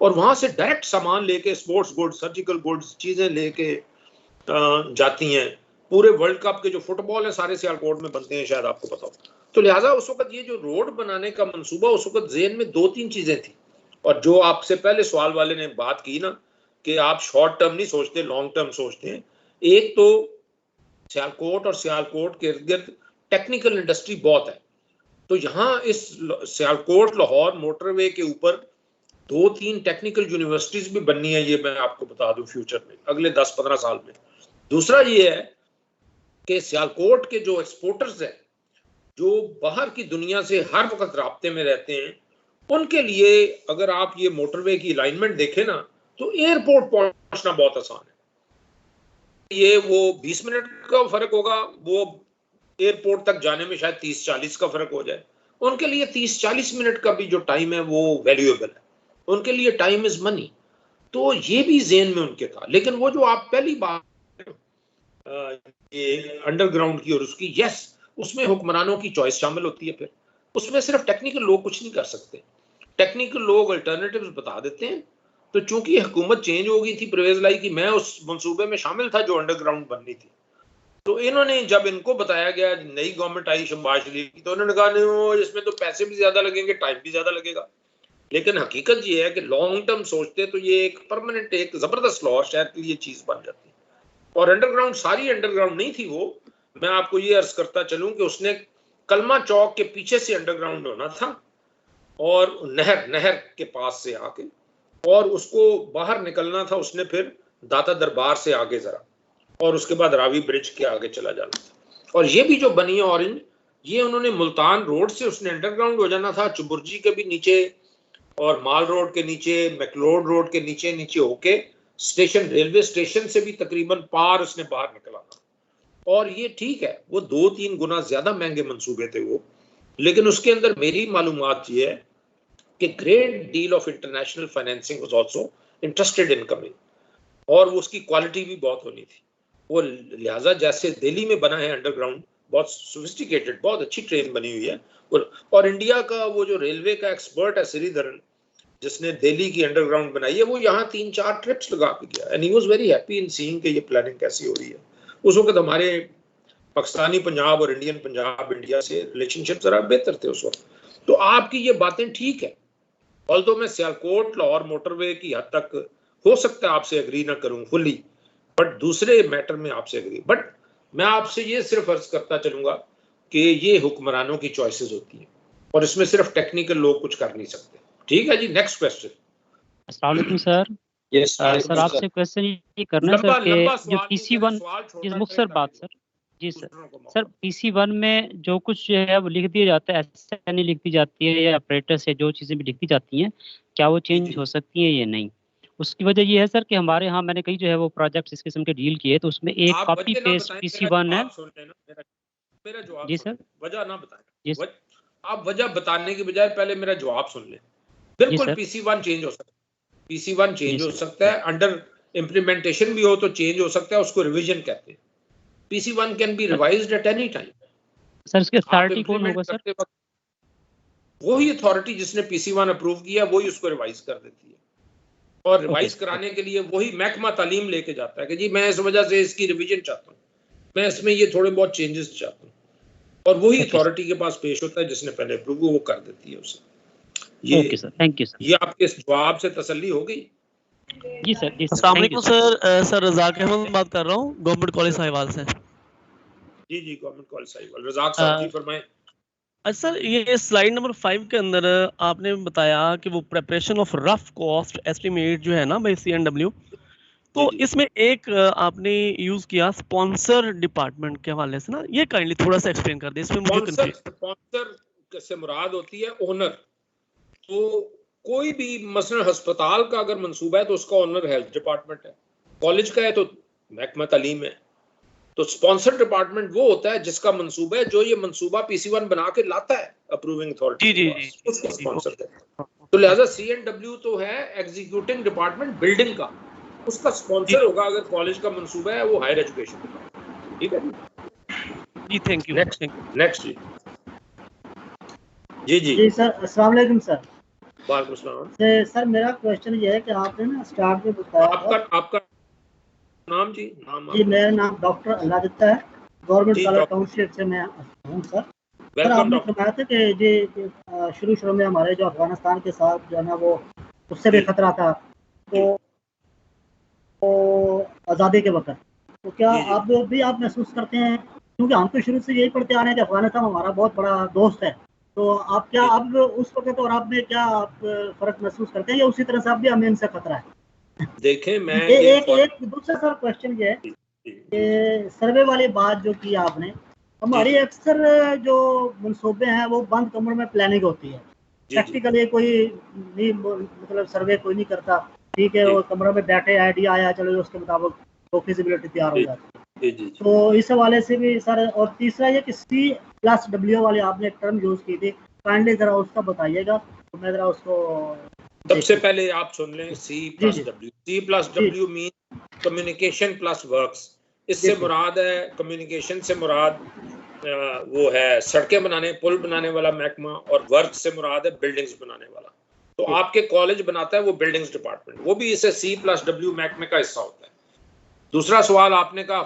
और वहां से डायरेक्ट सामान लेके, स्पोर्ट्स गुड्स, सर्जिकल गुड्स, चीजें लेके जाती हैं। पूरे वर्ल्ड कप के जो फुटबॉल है सारे सियालकोट में बनते हैं, शायद आपको पता हो। तो लिहाजा उस वक्त ये जो रोड बनाने का मंसूबा, उस वक्त ज़हन में 2-3 चीजें थी। और जो आपसे पहले सवाल वाले ने बात की ना कि आप शॉर्ट टर्म नहीं सोचते, लॉन्ग टर्म सोचते हैं। एक तो सियालकोट और सियालकोट के इर्द गिर्द टेक्निकल इंडस्ट्री बहुत है, तो यहाँ इस सियालकोट लाहौर मोटरवे के ऊपर 2-3 टेक्निकल यूनिवर्सिटीज भी बननी है, ये मैं आपको बता दूं फ्यूचर में, अगले 10-15 साल में। दूसरा ये है कि सियालकोट के जो एक्सपोर्टर्स हैं, जो बाहर की दुनिया से हर वक्त राब्ते में रहते हैं, उनके लिए अगर आप ये मोटरवे की अलाइनमेंट देखें ना, तो एयरपोर्ट पहुंचना बहुत आसान है। ये वो 20 मिनट का फर्क होगा, वो एयरपोर्ट तक जाने में शायद 30-40 का फर्क हो जाए। उनके लिए 30-40 मिनट का भी जो टाइम है वो वैल्यूएबल है, उनके लिए टाइम इज मनी। तो ये भी ज़हन में उनके था। लेकिन वो जो आप पहली बात ये अंडरग्राउंड की और उसकी, यस, उसमें हुक्मरानों की चॉइस शामिल होती है। फिर उसमें सिर्फ टेक्निकल लोग कुछ नहीं कर सकते, टेक्निकल लोग अल्टरनेटिव्स बता देते हैं। तो चूंकि हुकूमत चेंज हो गई थी परवेज इलाही की, मैं उस मंसूबे में शामिल था जो अंडरग्राउंड बननी थी। तो इन्होंने जब इनको बताया गया, नई गवर्नमेंट आई शहबाज शरीफ की, तो उन्होंने कहा नहीं, इसमें तो पैसे भी ज्यादा लगेंगे, टाइम भी ज्यादा लगेगा। लेकिन हकीकत ये है कि लॉन्ग टर्म सोचते तो ये एक परमानेंट, एक जबरदस्त लॉ शहर की ये चीज बन जाती। और अंडरग्राउंड सारी अंडरग्राउंड नहीं थी वो, मैं आपको ये अर्ज करता चलूं कि उसने कलमा चौक के पीछे से अंडरग्राउंड होना था, और नहर के पास से आके, और उसको बाहर निकलना था उसने फिर दाता दरबार से आगे जरा, और उसके बाद रावी ब्रिज के आगे चला जाना था। और ये भी जो बनी है ऑरेंज, ये उन्होंने मुल्तान रोड से उसने अंडरग्राउंड हो जाना था, चुबुर्जी के भी नीचे और माल रोड के नीचे, मैकलोड रोड के नीचे नीचे होके स्टेशन, रेलवे स्टेशन से भी तकरीबन पार उसने बाहर निकला था। और ये ठीक है, वो 2-3 गुना ज्यादा महंगे मंसूबे थे वो, लेकिन उसके अंदर मेरी मालूमात ये है कि great deal of international financing was also interested in coming, और वो उसकी क्वालिटी भी बहुत होनी थी। वो लिहाजा जैसे दिल्ली में बना है अंडरग्राउंड, बहुत सोफिस्टिकेटेड, बहुत अच्छी ट्रेन बनी हुई है। और इंडिया का वो जो रेलवे का एक्सपर्ट है श्रीधरन, जिसने दिल्ली की अंडरग्राउंड बनाई है, वो यहाँ 3-4 ट्रिप्स लगा के गया and he was very happy in seeing कि ये प्लानिंग कैसी हो रही है। उस वक्त हमारे पाकिस्तानी पंजाब और इंडियन पंजाब इंडिया से रिलेशनशिप जरा बेहतर थे उस वक्त। तो आपकी ये बातें ठीक है, ऑल्दो मैं सियालकोट लाहौर मोटरवे की हद तक हो सकता है आपसे एग्री ना करूं फुल्ली, बट दूसरे मैटर में आपसे एग्री। बट मैं आपसे ये सिर्फ अर्ज करता चलूंगा कि ये हुक्मरानों की चॉइसेस होती हैं और इसमें सिर्फ टेक्निकल लोग कुछ कर नहीं सकते। ठीक है जी, नेक्स्ट क्वेश्चन। अस्सलाम वालेकुम सर। यस सर आपसे क्वेश्चन ये करना है सर कि जो PC1 जिस मुख्तसर बात सर जी सर PC1 में जो कुछ जो है वो लिख दिया जाता है, ऐसे नहीं लिखती जाती है या ऑपरेटर से जो चीज़ें भी लिखती जाती हैं, क्या वो चेंज हो सकती हैं या नहीं? उसकी वजह ये है सर कि हमारे यहाँ मैंने कई जो है वो प्रोजेक्ट्स इस किस्म के डील किए, तो उसमें एक कॉपी पेस्ट PC1 है। मेरा जवाब जी सर, वजह ना बताएं जी सर, आप वजह बताने के बजाय पहले मेरा जवाब सुन लें। बिल्कुल PC1 चेंज हो सकता है, PC1 चेंज हो सकता है, अंडर इम्प्लीमेंटेशन भी हो तो चेंज हो सकता है, उसको रिवीजन कहते हैं। PC1 can be revised at any time. Sir इसकी अथॉरिटी कौन होगा सर? वही अथॉरिटी जिसने PC1 अप्रूव किया वही उसको रिवाइज कर देती है, और रिवाइज कराने के लिए वही महकमा तालीम लेके जाता है कि जी मैं इस वजह से इसकी रिवीजन चाहता हूँ, मैं इसमें ये थोड़े बहुत चेंजेस चाहता हूँ, और वही अथॉरिटी के पास पेश होता है जिसने पहले अप्रूव, वो कर देती है उसे। ये सर, थैंक यू सर। ये आपके इस जवाब से तसल्ली हो गई? जी सर, जी सर। अस्सलाम वालेकुम सर। सर रज़ाक अहमद बात कर रहा हूँ गवर्नमेंट कॉलेज साहिवाल से। जी जी, गवर्नमेंट कॉलेज साहिवाल। रज़ाक साहब जी फरमाएं। सर ये स्लाइड नंबर 5 के अंदर आपने बताया कि वो preparation of rough cost estimate जो है ना बाय CNW, तो इसमें एक आपने यूज किया स्पॉन्सर डिपार्टमेंट के हवाले से ना, ये काइंडली थोड़ा सा एक्सप्लेन कर दे, इसमें मुझे कंफ्यूजन। स्पॉन्सर से मुराद होती है ओनर। तो कोई भी मसलन अस्पताल का अगर मंसूबा है तो उसका ओनर हेल्थ डिपार्टमेंट है, कॉलेज का है तो महकमा तालीम है। तो स्पॉन्सर डिपार्टमेंट वो होता है जिसका मंसूबा है, जो ये मंसूबा PC1 बना के लाता है अप्रूविंग अथॉरिटी के पास, उसका स्पॉन्सर है। तो लिहाजा CNW तो है एग्जीक्यूटिंग डिपार्टमेंट बिल्डिंग का, उसका स्पॉन्सर होगा अगर कॉलेज का मंसूबा है वो हायर एजुकेशन का। ठीक है जी, थैंक यू। नेक्स्ट जी जी जी सर, अस्सलाम वालेकुम सर। वालेकुम सलाम। सर मेरा क्वेश्चन ये है कि आपने ना स्टार्ट में बताया आपका नाम जी? जी मेरा नाम डॉक्टर अल्लाह है, गवर्नमेंट कॉलेज काउंसिल से मैं हूँ सर। सर आपने फरमाया था कि जी शुरू में हमारे जो अफगानिस्तान के साथ जो है ना वो उससे भी खतरा था, तो आज़ादी के वक्त, तो क्या आप भी आप महसूस करते हैं, क्योंकि हम तो शुरू से यही पढ़ते आ रहे हैं कि अफगानिस्तान हमारा बहुत बड़ा दोस्त है, तो आप क्या अब उस वक्त और आप में क्या आप फर्क महसूस करते हैं या उसी तरह से आप भी हमें इनसे खतरा है? देखें मैं एक दूसरा सर क्वेश्चन ये है कि सर्वे वाली बात जो की आपने, हमारी अक्सर जो मंसूबे हैं वो बंद कमरों में प्लानिंग होती है, प्रैक्टिकली कोई नहीं, मतलब सर्वे कोई नहीं करता, ठीक है, वो कमरों में बैठे आइडिया आया चलो उसके मुताबिक तो फिजिबिलिटी तैयार हो जाती है। तो इस हवाले से भी सर, और तीसरा ये कि C+W वाली आपने टर्म यूज की थी, काइंडली जरा उसका बताइएगा, तो मैं जरा उसको। सबसे पहले आप सुन लें C+W mean communication plus works. इससे मुराद है, कम्युनिकेशन से मुराद वो है सड़कें बनाने पुल बनाने वाला महकमा, और वर्क से मुराद है बिल्डिंग्स बनाने वाला। तो आपके कॉलेज बनाता है वो बिल्डिंग्स डिपार्टमेंट, वो भी इसे C+W महकमे का हिस्सा होता है। दूसरा सवाल आपने कहा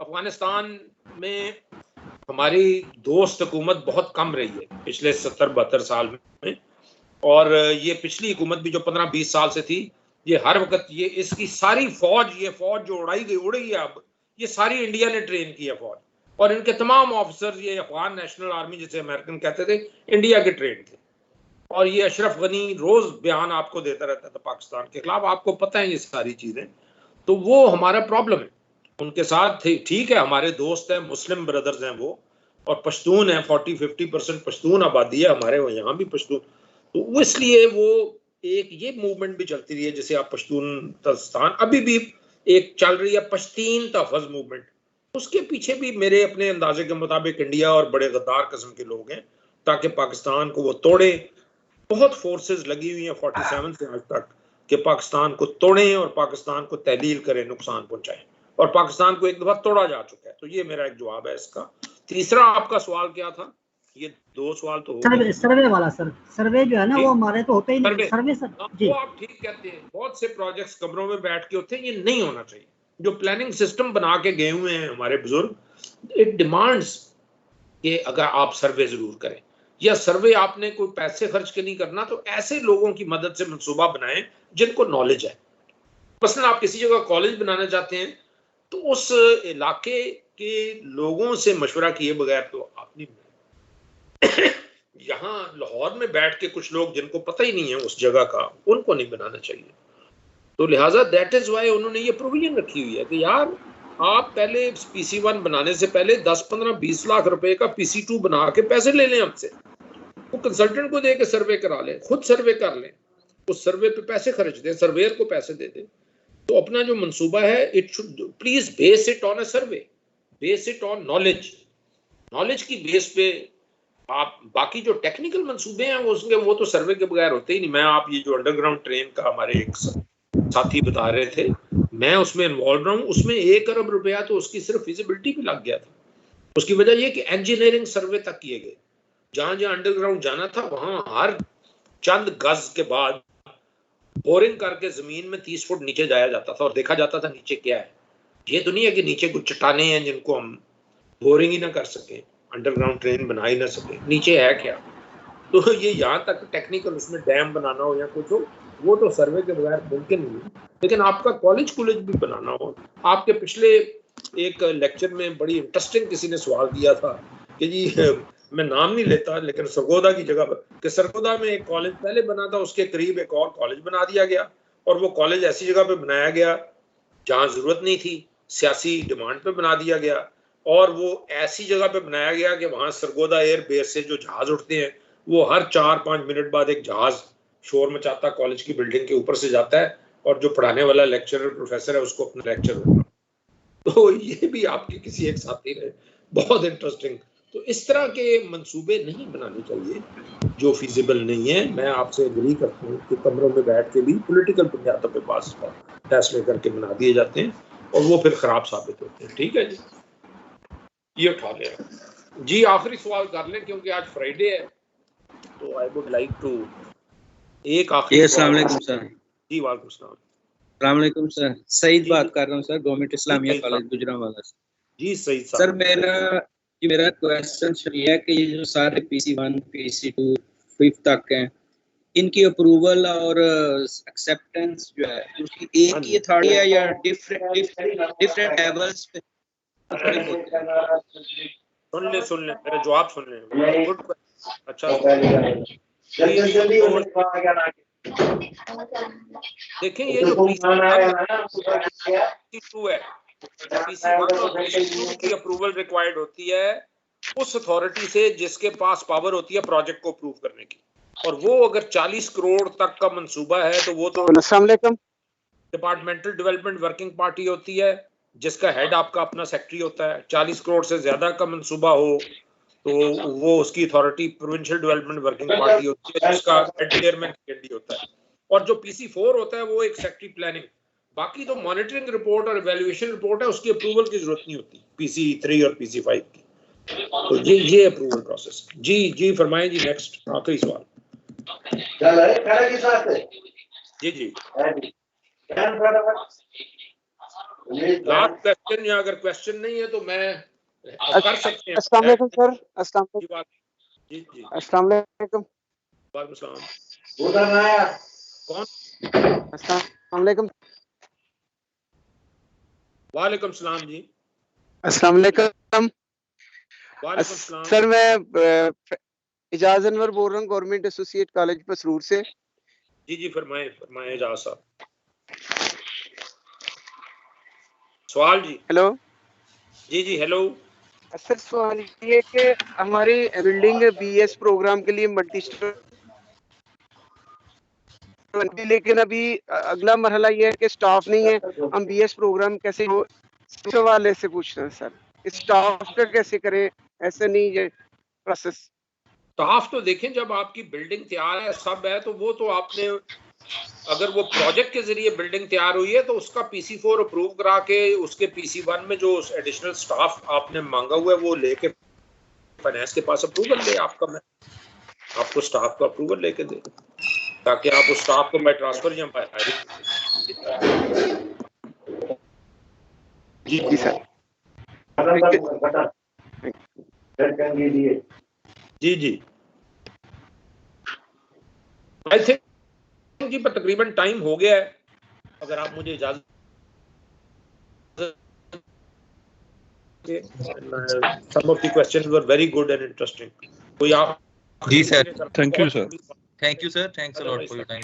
अफगानिस्तान में हमारी दोस्त हुकूमत बहुत कम रही है पिछले 70-72 साल में, और ये पिछली हुकूमत भी जो 15-20 साल से थी, ये हर वक्त ये इसकी सारी फौज, ये फौज जो उड़ाई है अब, ये सारी इंडिया ने ट्रेन की है फौज, और इनके तमाम ऑफिसर ये अफगान नेशनल आर्मी जिसे अमेरिकन कहते थे, इंडिया के ट्रेन थे। और ये अशरफ गनी रोज बयान आपको देता रहता था पाकिस्तान के खिलाफ, आपको पता है ये सारी चीजें। तो वो हमारा प्रॉब्लम है उनके साथ, ठीक है हमारे दोस्त हैं, मुस्लिम ब्रदर्स हैं वो, और पश्तून है, 40-50% पश्तून आबादी है हमारे यहाँ भी पश्तून, तो वो इसलिए वो एक ये मूवमेंट भी चलती रही है जिसे आप पश्तून अभी भी एक चल रही है, पश्तीन तहफ़्फ़ुज़ मूवमेंट। उसके पीछे भी मेरे अपने अंदाजे के मुताबिक इंडिया और बड़े गद्दार किस्म के लोग हैं, ताकि पाकिस्तान को वो तोड़े। बहुत फोर्सेस लगी हुई हैं 47 से आज तक कि पाकिस्तान को तोड़ें और पाकिस्तान को तहलील करें, नुकसान पहुंचाएं, और पाकिस्तान को एक दफा तोड़ा जा चुका है। तो ये मेरा एक जवाब है इसका। तीसरा आपका सवाल क्या था? ये 2 सवाल तो हो गए। सर्वे वाला सर, सर्वे जो है ना वो हमारे तो होते ही नहीं। सर्वे सर जी, वो आप ठीक कहते हैं, बहुत से प्रोजेक्ट्स कमरों में बैठ के होते हैं, ये नहीं होना चाहिए। जो प्लानिंग सिस्टम बना के गए हुए हैं हमारे बुजुर्ग, इट डिमांड्स कि अगर आप सर्वे जरूर करें, या सर्वे आपने कोई पैसे खर्च के नहीं करना तो ऐसे लोगों की मदद से मंसूबा बनाएं जिनको नॉलेज है। मसलन आप किसी जगह कॉलेज बनाना चाहते हैं तो उस इलाके के लोगों से मशवरा किए बगैर तो आप नहीं यहाँ लाहौर में बैठ के कुछ लोग जिनको पता ही नहीं है उस जगह का, उनको नहीं बनाना चाहिए। तो लिहाजा दैट इज वाई उन्होंने ये प्रोविजन रखी हुई है कि यार आप पहले PC1 बनाने से पहले 10, 15, 20 लाख रुपए का PC2 बना के पैसे ले लें हमसे, वो कंसल्टेंट को दे के सर्वे करा लें, खुद सर्वे कर लें, उस सर्वे पे पैसे खर्च दें, सर्वेयर को पैसे दे दें। तो अपना जो मंसूबा है it should please base it on a survey, base it on knowledge. Knowledge की बेस पे आप बाकी जो टेक्निकल मंसूबे हैं वो तो सर्वे के बगैर होते ही नहीं। मैं आप ये जो अंडरग्राउंड ट्रेन का हमारे एक साथी बता रहे थे, मैं उसमें इन्वॉल्व रहा हूँ, उसमें 1 अरब रुपया तो उसकी सिर्फ फिजिबिलिटी पे लग गया था। उसकी वजह ये कि इंजीनियरिंग सर्वे तक किए गए, जहां जहां अंडरग्राउंड जाना था वहां हर चंद गज के बाद बोरिंग करके जमीन में 30 फुट नीचे जाया जाता था और देखा जाता था नीचे क्या है। ये दुनिया के नीचे कुछ चट्टाने हैं जिनको हम बोरिंग ही ना कर सके, अंडरग्राउंड ट्रेन बना ही ना सके, नीचे है क्या। तो ये यहाँ तक टेक्निकल उसमें डैम बनाना हो या कुछ हो, वो तो सर्वे के बगैर मुमकिन नहीं है। लेकिन आपका कॉलेज भी बनाना हो, आपके पिछले एक लेक्चर में बड़ी इंटरेस्टिंग किसी ने सवाल दिया था कि जी मैं नाम नहीं लेता, लेकिन सरगोदा की जगह पर, कि सरगोदा में एक कॉलेज पहले बना था, उसके करीब एक और कॉलेज बना दिया गया, और वो कॉलेज ऐसी जगह पे बनाया गया जहाँ जरूरत नहीं थी, सियासी डिमांड पे बना दिया गया, और वो ऐसी जगह पे बनाया गया कि वहाँ सरगोदा एयर बेस से जो जहाज उठते हैं वो हर 4-5 मिनट बाद एक जहाज शोर मचाता कॉलेज की बिल्डिंग के ऊपर से जाता है, और जो पढ़ाने वाला लेक्चरर प्रोफेसर है उसको अपना लेक्चर होगा। तो ये भी आपके किसी एक साथी ने बहुत इंटरेस्टिंग। तो इस तरह के मंसूबे नहीं बनाने चाहिए जो फिजिबल नहीं है। मैं आपसे एग्री करता हूँ कि कमरों में बैठ के भी पॉलिटिकल बुनियादों पे पास फैसले करके बना दिए जाते हैं और वो फिर खराब साबित होते हैं। ठीक है जी, ये उठा लें जी। आखिरी सवाल कर लें क्योंकि आज फ्राइडे है, तो आई वुड लाइक टू एक आखिरी। अस्सलाम वालेकुम सर। जी वालेकुम सलाम। अस्सलाम वालेकुम सर, सईद बात कर रहा हूँ sir, government Islamia college Gujranwala से। जी सईद साहब। सर मेरा क्वेश्चन ये है कि ये जो सारे PC1, PC2, 5th तक हैं, इनकी अप्रूवल और एक्सेप्टेंस जो है उसकी एक ही अथॉरिटी है या डिफरेंट लेवल्स पे? सुन ले मेरा जवाब सुन ले। गुड, अच्छा देखें, ये जो PC2 है, PC1 और PC2 की अप्रूवल रिक्वायर्ड होती है उस अथॉरिटी से जिसके पास पावर होती है प्रोजेक्ट को अप्रूव करने की, और वो अगर 40 करोड़ तक का मंसूबा है तो वो तो अस्सलाम वालेकुम डिपार्टमेंटल डेवलपमेंट वर्किंग पार्टी होती है जिसका हेड आपका अपना सेक्रेटरी होता है। 40 करोड़ से ज्यादा का मंसूबा हो तो वो उसकी authority provincial development working party होती है जिसका हेड चेयरमैन होता है। और जो PC4 होता है वो एक सेक्रेटरी प्लानिंग, बाकी तो मॉनिटरिंग रिपोर्ट और इवैल्यूएशन रिपोर्ट है, उसकी अप्रूवल की जरूरत नहीं होती PC3 और PC5 की। तो ये अप्रूवल प्रोसेस। जी फरमाएं जी, नेक्स्ट आखिरी सवाल। जी लास्ट क्वेश्चन, या अगर क्वेश्चन नहीं है तो मैं कर सकते हैं। अस्सलाम वालेकुम सर। अस्सलाम जी अस्सलाम वालेकुम। वालेकुम सलाम। कौन? अस्सलाम वालेकुम। वालेकुम सलाम जी। अस्सलाम वालेकुम। वालेकुम सलाम। सर मैं इजाज अनवर बोल रहा हूँ, गवर्नमेंट एसोसिएट कॉलेज पसरूर से। जी फरमाएं इजाज साहब। सवाल जी। हेलो जी हेलो सर, सवाल ये कि हमारी बिल्डिंग BS प्रोग्राम के लिए मल्टी स्टोरी, लेकिन अभी अगला मरहला ये है कि स्टाफ नहीं है, हम BS प्रोग्राम कैसे हो, इस हवाले से पूछ रहे हैं सर, स्टाफ का कैसे करें, ऐसे नहीं ये प्रोसेस। स्टाफ तो देखें, जब आपकी बिल्डिंग तैयार है, सब है, तो वो तो आपने, अगर वो प्रोजेक्ट के जरिए बिल्डिंग तैयार हुई है तो उसका PC4 अप्रूव करा के उसके PC1 में जो एडिशनल स्टाफ आपने मांगा हुआ है वो लेके फाइनेंस के पास अप्रूवल ले आपका, मैं आपको स्टाफ का अप्रूवल लेके दे, ताकि आप उस स्टाफ को बाय ट्रांसफर या बाय हायरिंग। जी सर। जी आई थिंक जी तकरीबन टाइम हो गया है, अगर आप मुझे इजाजत, some of the questions were very good and interesting. कोई आप? जी sir, thank you sir, thank you sir, thanks a lot for your time.